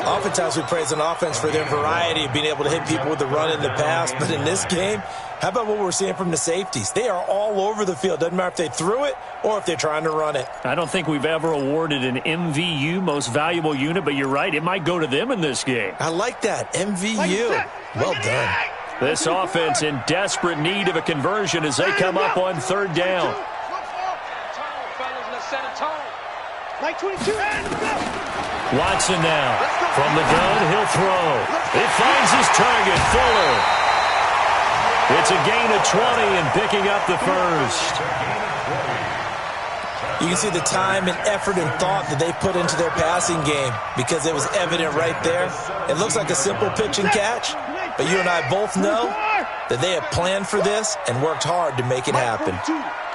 Oftentimes we praise an offense for their variety of being able to hit people with the run in the pass. But in this game, how about what we're seeing from the safeties? They are all over the field. Doesn't matter if they threw it or if they're trying to run it. I don't think we've ever awarded an MVU, most valuable unit, but you're right. It might go to them in this game. I like that. MVU. Well done. This offense in desperate need of a conversion as they come up on 3rd down. Mike 22. Watson now. From the gun, he'll throw. He finds his target, Fuller. It's a gain of 20 and picking up the first. You can see the time and effort and thought that they put into their passing game because it was evident right there. It looks like a simple pitch and catch, but you and I both know that they have planned for this and worked hard to make it happen.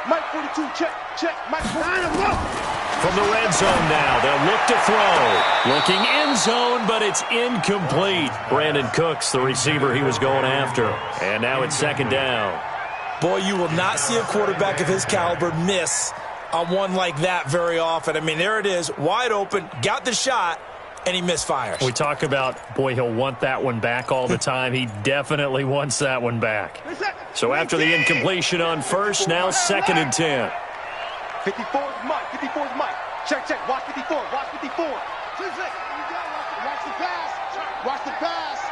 Mike 42, check. Mike 49. From the red zone now, they'll look to throw. Looking end zone, but it's incomplete. Brandon Cooks, the receiver he was going after. And now it's second down. Boy, you will not see a quarterback of his caliber miss on one like that very often. I mean, there it is, wide open, got the shot, and he misfires. We talk about, boy, he'll want that one back all the time. He definitely wants that one back. So after the incompletion on first, now second and 10. 54 is Mike. 54 is Mike. Check. Watch 54. Watch 54. Watch the pass. Watch the pass.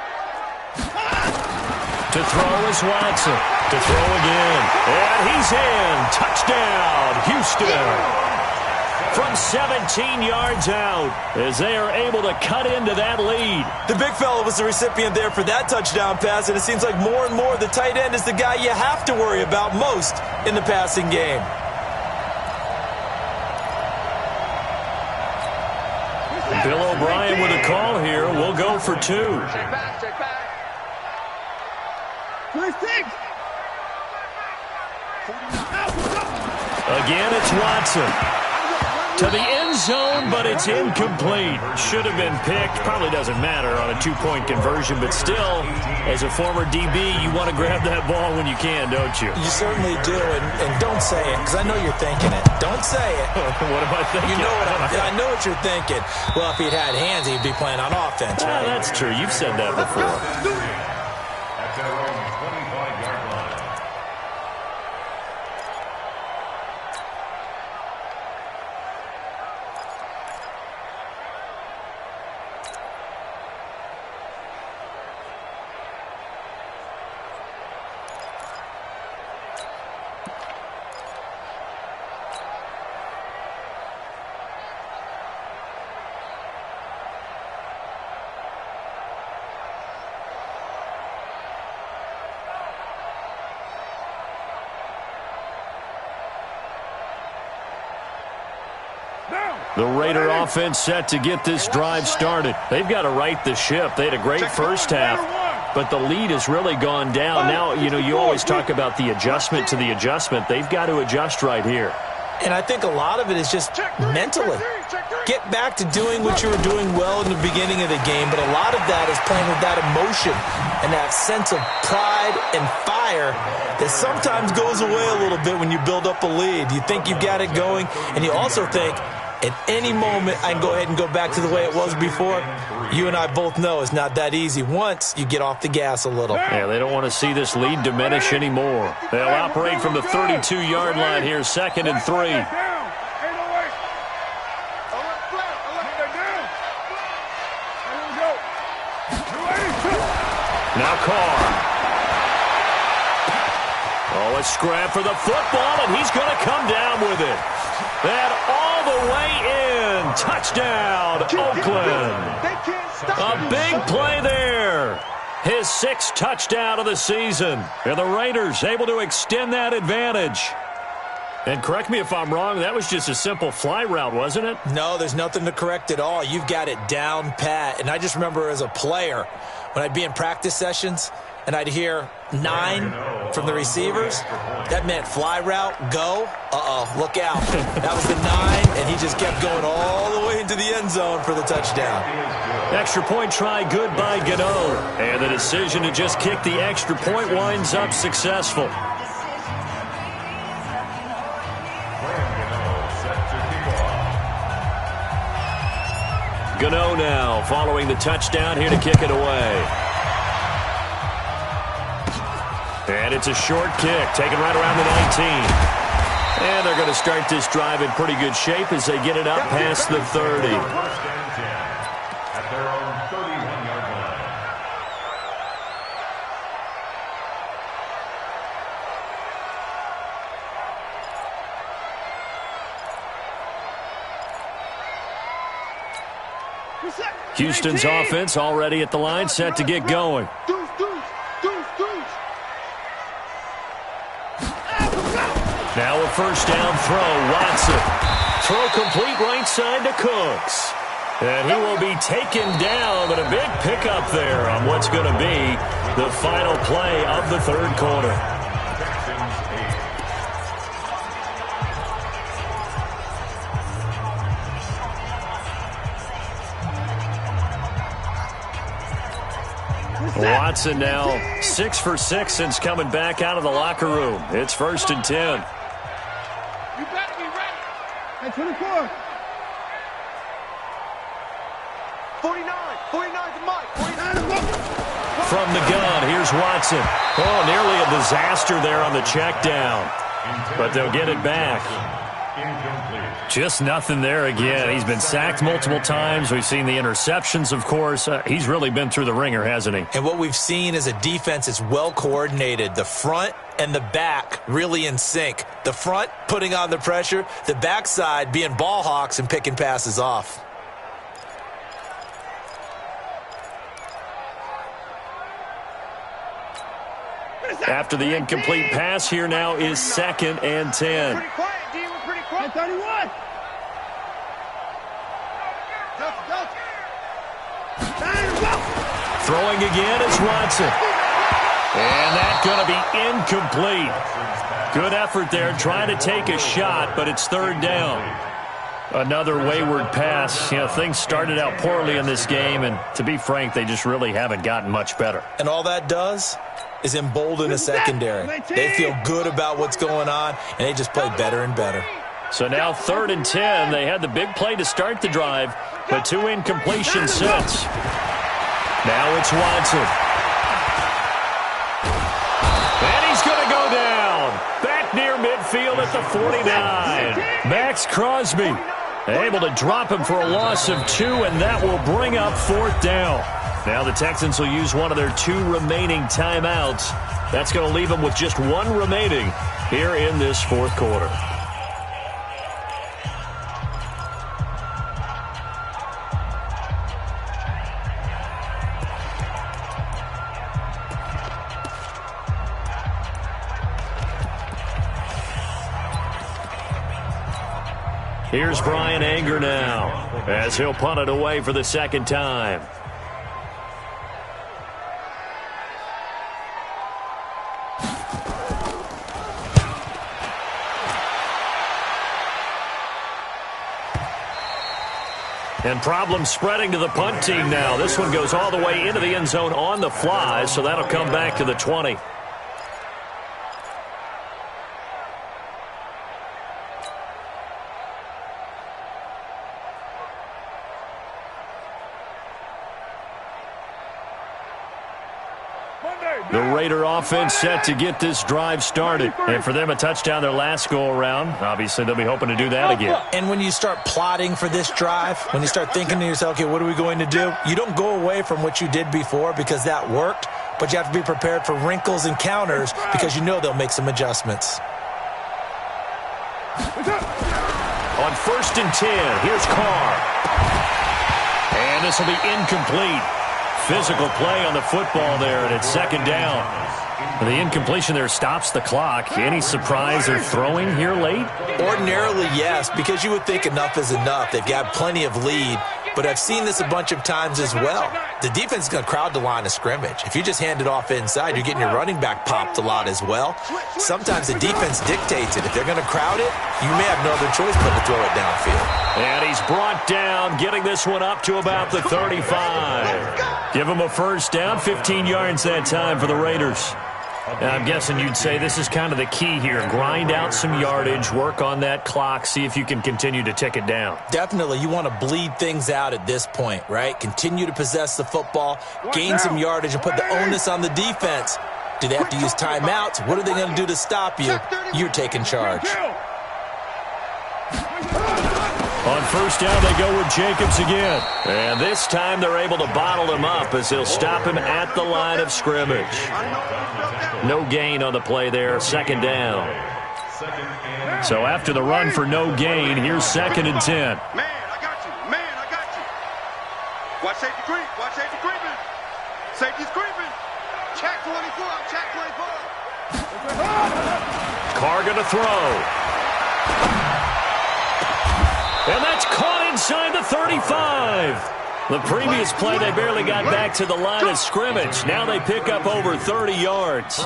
To throw is Watson. To throw again. And he's in. Touchdown, Houston. From 17 yards out as they are able to cut into that lead. The big fella was the recipient there for that touchdown pass, and it seems like more and more the tight end is the guy you have to worry about most in the passing game. Bill O'Brien with a call here. We'll go for two. Check back. 26. Again, it's Watson. To the end zone, but it's incomplete. Should have been picked. Probably doesn't matter on a two-point conversion, but still, as a former DB, you want to grab that ball when you can, don't you? You certainly do, and don't say it, because I know you're thinking it. Don't say it. What am I thinking? You know I know what you're thinking. Well, if he'd had hands, he'd be playing on offense, right? That's true. You've said that before. At their own 25-yard line. The Raider offense set to get this drive started. They've got to right the ship. They had a great first half, but the lead has really gone down. Now, you always talk about the adjustment to the adjustment. They've got to adjust right here. And I think a lot of it is just mentally. Get back to doing what you were doing well in the beginning of the game, but a lot of that is playing with that emotion and that sense of pride and fire that sometimes goes away a little bit when you build up a lead. You think you've got it going, and you also think, at any moment, I can go ahead and go back to the way it was before. You and I both know it's not that easy once you get off the gas a little. Yeah, they don't want to see this lead diminish anymore. They'll operate from the 32-yard line here, second and 3. Now Carr. Oh, a scrap for the football, and he's going to come down with it. That all the way in. Touchdown, Oakland. A big play there. His 6th touchdown of the season. And the Raiders able to extend that advantage. And correct me if I'm wrong, that was just a simple fly route, wasn't it? No, there's nothing to correct at all. You've got it down pat. And I just remember as a player, when I'd be in practice sessions and I'd hear 9 from the receivers, that meant fly route, go, look out. That was the 9, and he just kept going all the way into the end zone for the touchdown. Extra point try, good by Gano. And the decision to just kick the extra point winds up successful. Gano now following the touchdown here to kick it away. And it's a short kick, taken right around the 19. And they're going to start this drive in pretty good shape as they get it up past the 30. At their own 31-yard line. Houston's offense already at the line, set to get going. Now a first down throw, Watson. Throw complete right side to Cooks. And he will be taken down, but a big pickup there on what's going to be the final play of the third quarter. Watson now 6 for 6 since coming back out of the locker room. It's 1st and 10. You better be ready. Hey, 24. 49 to Mike. 49 to Mike. From the gun, here's Watson. Oh, nearly a disaster there on the check down. But they'll get it back. Just nothing there again. He's been sacked multiple times. We've seen the interceptions, of course. He's really been through the ringer, hasn't he? And what we've seen is a defense that's well coordinated. The front and the back really in sync. The front putting on the pressure. The backside being ball hawks and picking passes off. After the incomplete pass, here now is 2nd and 10. Pretty quiet, D. We're pretty quiet. 31. Throwing again is Watson. And that's going to be incomplete. Good effort there, trying to take a shot, but it's 3rd down. Another wayward pass. You know, things started out poorly in this game, and to be frank, they just really haven't gotten much better. And all that does is embolden a secondary. They feel good about what's going on, and they just play better and better. So now 3rd and 10. They had the big play to start the drive, but 2 incompletions since. Now it's Watson. And he's going to go down. Back near midfield at the 49. Max Crosby able to drop him for a loss of 2, and that will bring up 4th down. Now the Texans will use one of their 2 remaining timeouts. That's going to leave them with just 1 remaining here in this 4th quarter. Here's Brian Anger now as he'll punt it away for the 2nd time. And problems spreading to the punt team now. This one goes all the way into the end zone on the fly, so that'll come back to the 20. The Raider offense set to get this drive started. And for them, a touchdown their last go-around. Obviously, they'll be hoping to do that again. And when you start plotting for this drive, when you start thinking to yourself, okay, what are we going to do? You don't go away from what you did before because that worked, but you have to be prepared for wrinkles and counters because you know they'll make some adjustments. On 1st and 10, here's Carr. And this will be incomplete. Physical play on the football there, and it's 2nd down. The incompletion there stops the clock. Any surprise they're throwing here late? Ordinarily, yes, because you would think enough is enough. They've got plenty of lead, but I've seen this a bunch of times as well. The defense is going to crowd the line of scrimmage. If you just hand it off inside, you're getting your running back popped a lot as well. Sometimes the defense dictates it. If they're going to crowd it, you may have no other choice but to throw it downfield. And he's brought down, getting this one up to about the 35. Give him a first down, 15 yards that time for the Raiders. And I'm guessing you'd say this is kind of the key here. Grind out some yardage, work on that clock, see if you can continue to tick it down. Definitely. You want to bleed things out at this point, right? Continue to possess the football, gain some yardage, and put the onus on the defense. Do they have to use timeouts? What are they going to do to stop you? You're taking charge. On first down, they go with Jacobs again. And this time they're able to bottle him up as they'll stop him at the line of scrimmage. No gain on the play there, 2nd down. So after the run for no gain, here's 2nd and 10. Man, I got you. Man, I got you. safety creep. Watch safety creeping. Safety's creeping. Check 24. Check 24. Carr going to throw. And that's caught inside the 35. The previous play, they barely got back to the line of scrimmage. Now they pick up over 30 yards.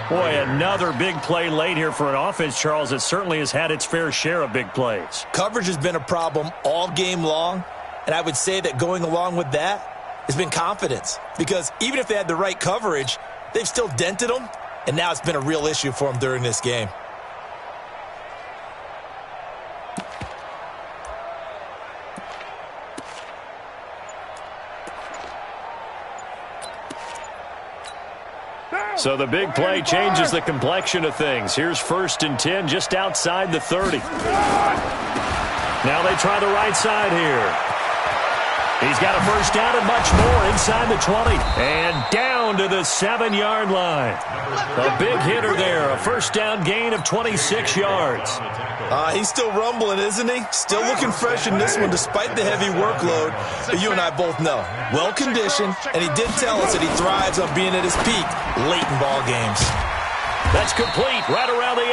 Boy, another big play late here for an offense, Charles. It certainly has had its fair share of big plays. Coverage has been a problem all game long, and I would say that going along with that has been confidence. Because even if they had the right coverage, they've still dented them, and now it's been a real issue for them during this game. So the big play changes the complexion of things. Here's 1st and 10 just outside the 30. Now they try the right side here. He's got a first down and much more inside the 20. And down to the 7-yard line. A big hitter there. A first down gain of 26 yards. He's still rumbling, isn't he? Still looking fresh in this one despite the heavy workload. But you and I both know, well-conditioned, and he did tell us that he thrives on being at his peak late in ball games. That's complete right around the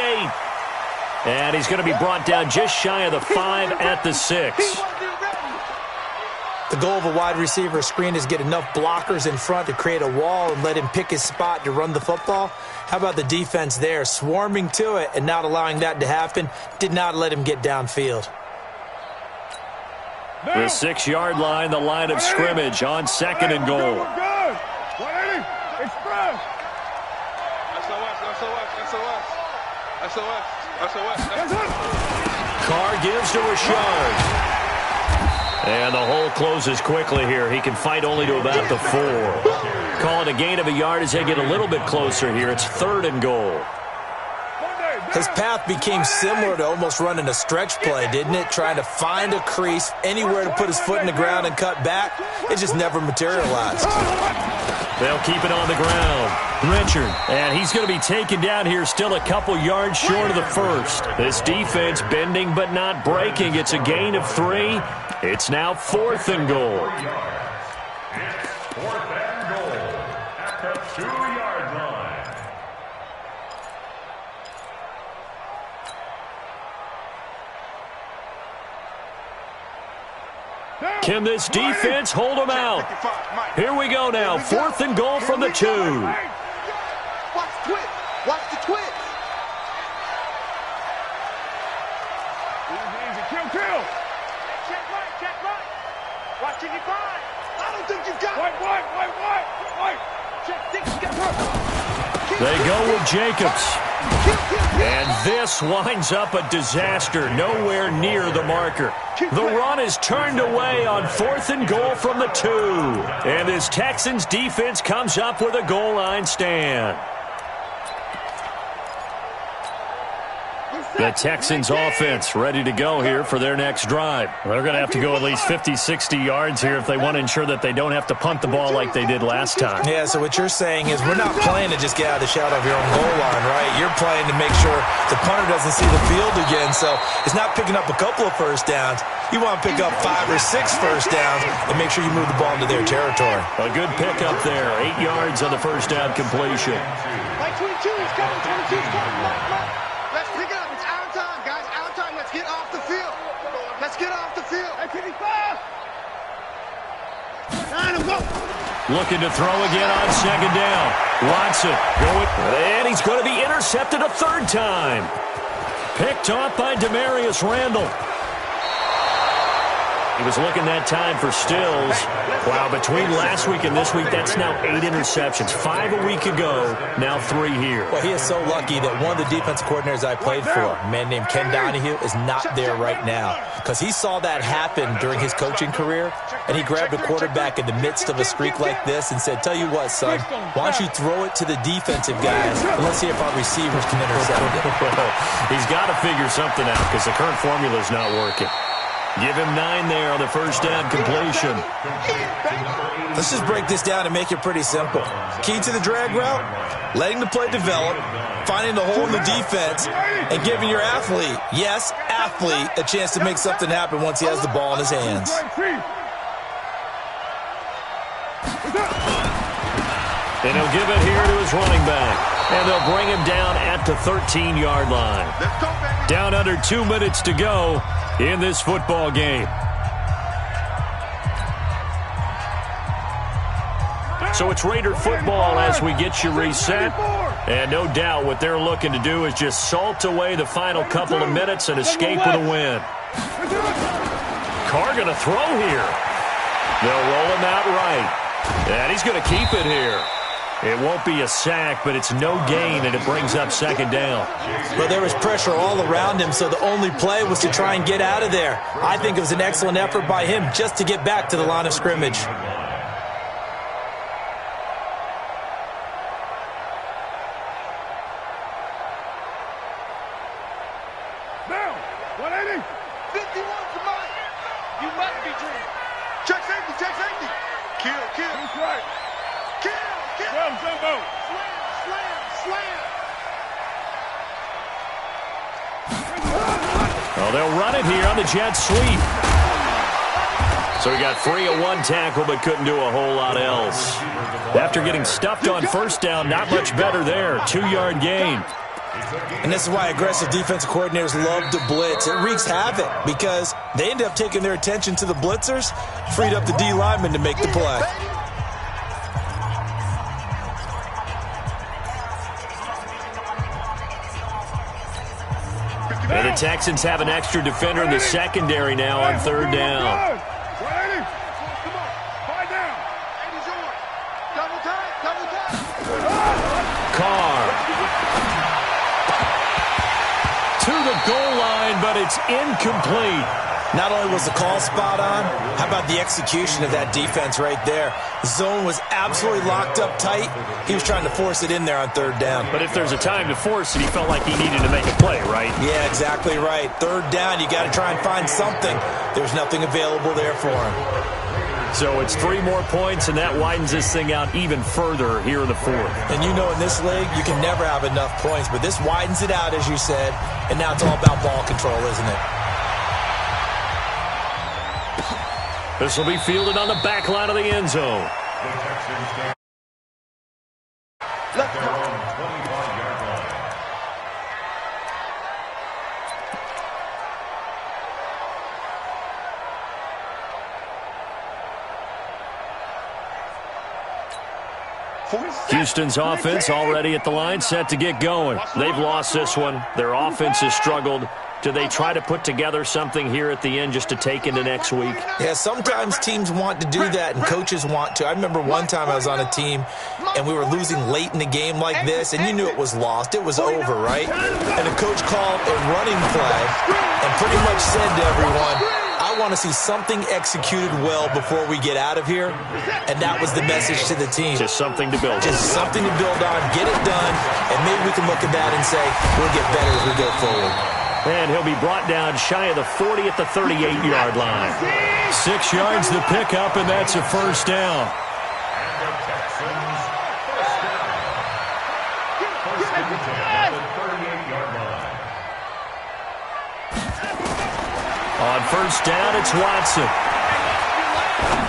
8. And he's going to be brought down just shy of the 5 at the 6. The goal of a wide receiver screen is get enough blockers in front to create a wall and let him pick his spot to run the football. How about the defense there, swarming to it and not allowing that to happen? Did not let him get downfield. The 6-yard line, the line of scrimmage on 2nd and goal. Express. SOS. Carr gives to Rashard. And the hole closes quickly here. He can fight only to about the 4. Call it a gain of a yard as they get a little bit closer here. It's 3rd and goal. His path became similar to almost running a stretch play, didn't it? Trying to find a crease, anywhere to put his foot in the ground and cut back. It just never materialized. They'll keep it on the ground. Richard, and he's going to be taken down here still a couple yards short of the 1st. This defense bending but not breaking. It's a gain of 3. It's now 4th and goal. It's 4th and goal at the 2-yard line. Can this defense hold them out? Here we go now. 4th and goal from the 2. Watch the twist. Watch the twist. Easy. Kill. Check right. Watch it, you find. I don't think you got it. White. Check 6, get hurt. They go with Jacobs. And this winds up a disaster, nowhere near the marker. The run is turned away on 4th and goal from the 2. And this Texans defense comes up with a goal line stand. The Texans offense ready to go here for their next drive. They're going to have to go at least 50, 60 yards here if they want to ensure that they don't have to punt the ball like they did last time. Yeah, so what you're saying is we're not playing to just get out of the shadow of your own goal line, right? You're playing to make sure the punter doesn't see the field again. So it's not picking up a couple of first downs. You want to pick up 5 or 6 first downs and make sure you move the ball into their territory. A good pickup there. 8 yards on the first down completion. Like 22 is coming. 22 is coming. Let's pick it up. It's out of time, guys. Out of time. Let's get off the field. Let's get off the field. Hey, 55. 9, go. Looking to throw again on 2nd down. Watson going, and he's going to be intercepted a 3rd time. Picked off by Demarius Randall. He was looking that time for Stills. Wow, between last week and this week, that's now 8 interceptions. 5 a week ago, now 3 here. Well, he is so lucky that one of the defense coordinators I played for, a man named Ken Donahue, is not there right now. Because he saw that happen during his coaching career, and he grabbed a quarterback in the midst of a streak like this and said, tell you what, son, why don't you throw it to the defensive guys, and let's see if our receivers can intercept it. He's got to figure something out because the current formula is not working. Give him 9 there on the first down completion. Let's just break this down and make it pretty simple. Key to the drag route, letting the play develop, finding the hole in the defense, and giving your athlete, yes, athlete, a chance to make something happen once he has the ball in his hands. And he'll give it here to his running back. And they'll bring him down at the 13-yard line. Let's go, baby. Down under 2 minutes to go in this football game. So it's Raider football as we get you reset. And no doubt what they're looking to do is just salt away the final couple of minutes and escape with a win. Carr going to throw here. They'll roll him out right. And he's going to keep it here. It won't be a sack, but it's no gain, and it brings up second down. But there was pressure all around him, so the only play was to try and get out of there. I think it was an excellent effort by him just to get back to the line of scrimmage. Now, 180. 51 to Mike. You must be dreaming. Check safety, check safety. Kill. That's right. Kill. Go, Slam. Well, they'll run it here on the jet sweep. So he got free of one tackle but couldn't do a whole lot else. After getting stuffed on first down, not much better there. 2-yard gain. And this is why aggressive defensive coordinators love to blitz. It wreaks havoc because they end up taking their attention to the blitzers, freed up the D lineman to make the play. And the Texans have an extra defender in the secondary now on third down. 180. Come on. 5 down. 80's yours. Double time. Carr to the goal line, but it's incomplete. Not only was the call spot on, how about the execution of that defense right there? The zone was absolutely locked up tight. He was trying to force it in there on third down. But if there's a time to force it, he felt like he needed to make a play, right? Yeah, exactly right. Third down, you got to try and find something. There's nothing available there for him. So it's 3 more points, and that widens this thing out even further here in the fourth. And you know in this league, you can never have enough points, but this widens it out, as you said, and now it's all about ball control, isn't it? This will be fielded on the back line of the end zone. Let's go. Houston's offense already at the line, set to get going. They've lost this one. Their offense has struggled. Do they try to put together something here at the end just to take into next week? Yeah, sometimes teams want to do that and coaches want to. I remember one time I was on a team and we were losing late in the game like this, and you knew it was lost. It was over, right? And the coach called a running play and pretty much said to everyone, I want to see something executed well before we get out of here. And that was the message to the team. Just something to build on. Just something to build on, get it done, and maybe we can look at that and say, we'll get better as we go forward. And he'll be brought down shy of the 40 at the 38-yard line. 6 yards to pick up, and that's a first down. And the Texans first down. First and 10 at the 38-yard line. On first down, it's Watson.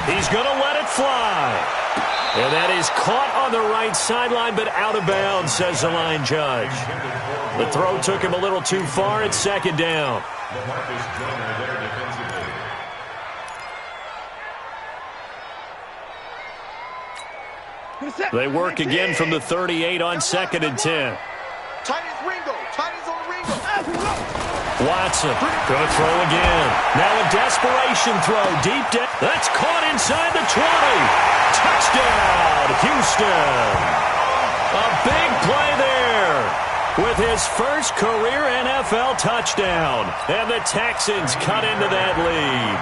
He's going to let it fly. And that is caught on the right sideline, but out of bounds, says the line judge. The throw took him a little too far. It's second down. Marcus Joyner there defensively. They work again from the 38 on second and 10. Tight ends Ringo. Tight ends on Ringo. Watson going to throw again. Now a desperation throw deep down. That's caught inside the 20. Touchdown, Houston. A big play there with his first career NFL touchdown. And the Texans cut into that lead.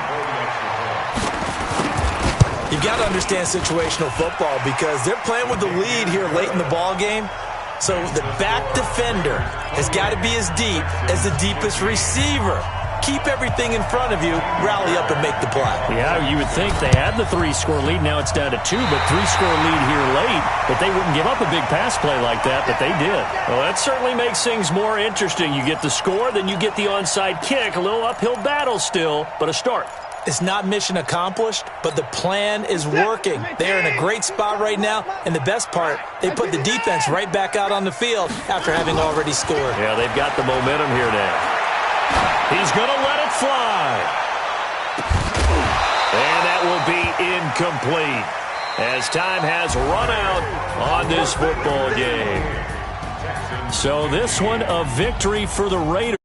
You've got to understand situational football because they're playing with the lead here late in the ball game. So the back defender has got to be as deep as the deepest receiver. Keep everything in front of you, rally up and make the play. Yeah, you would think they had the 3-score lead. Now it's down to 2, but 3-score lead here late. But they wouldn't give up a big pass play like that, but they did. Well, that certainly makes things more interesting. You get the score, then you get the onside kick. A little uphill battle still, but a start. It's not mission accomplished, but the plan is working. They're in a great spot right now, and the best part, they put the defense right back out on the field after having already scored. Yeah, they've got the momentum here now. He's going to let it fly. And that will be incomplete as time has run out on this football game. So this one, a victory for the Raiders.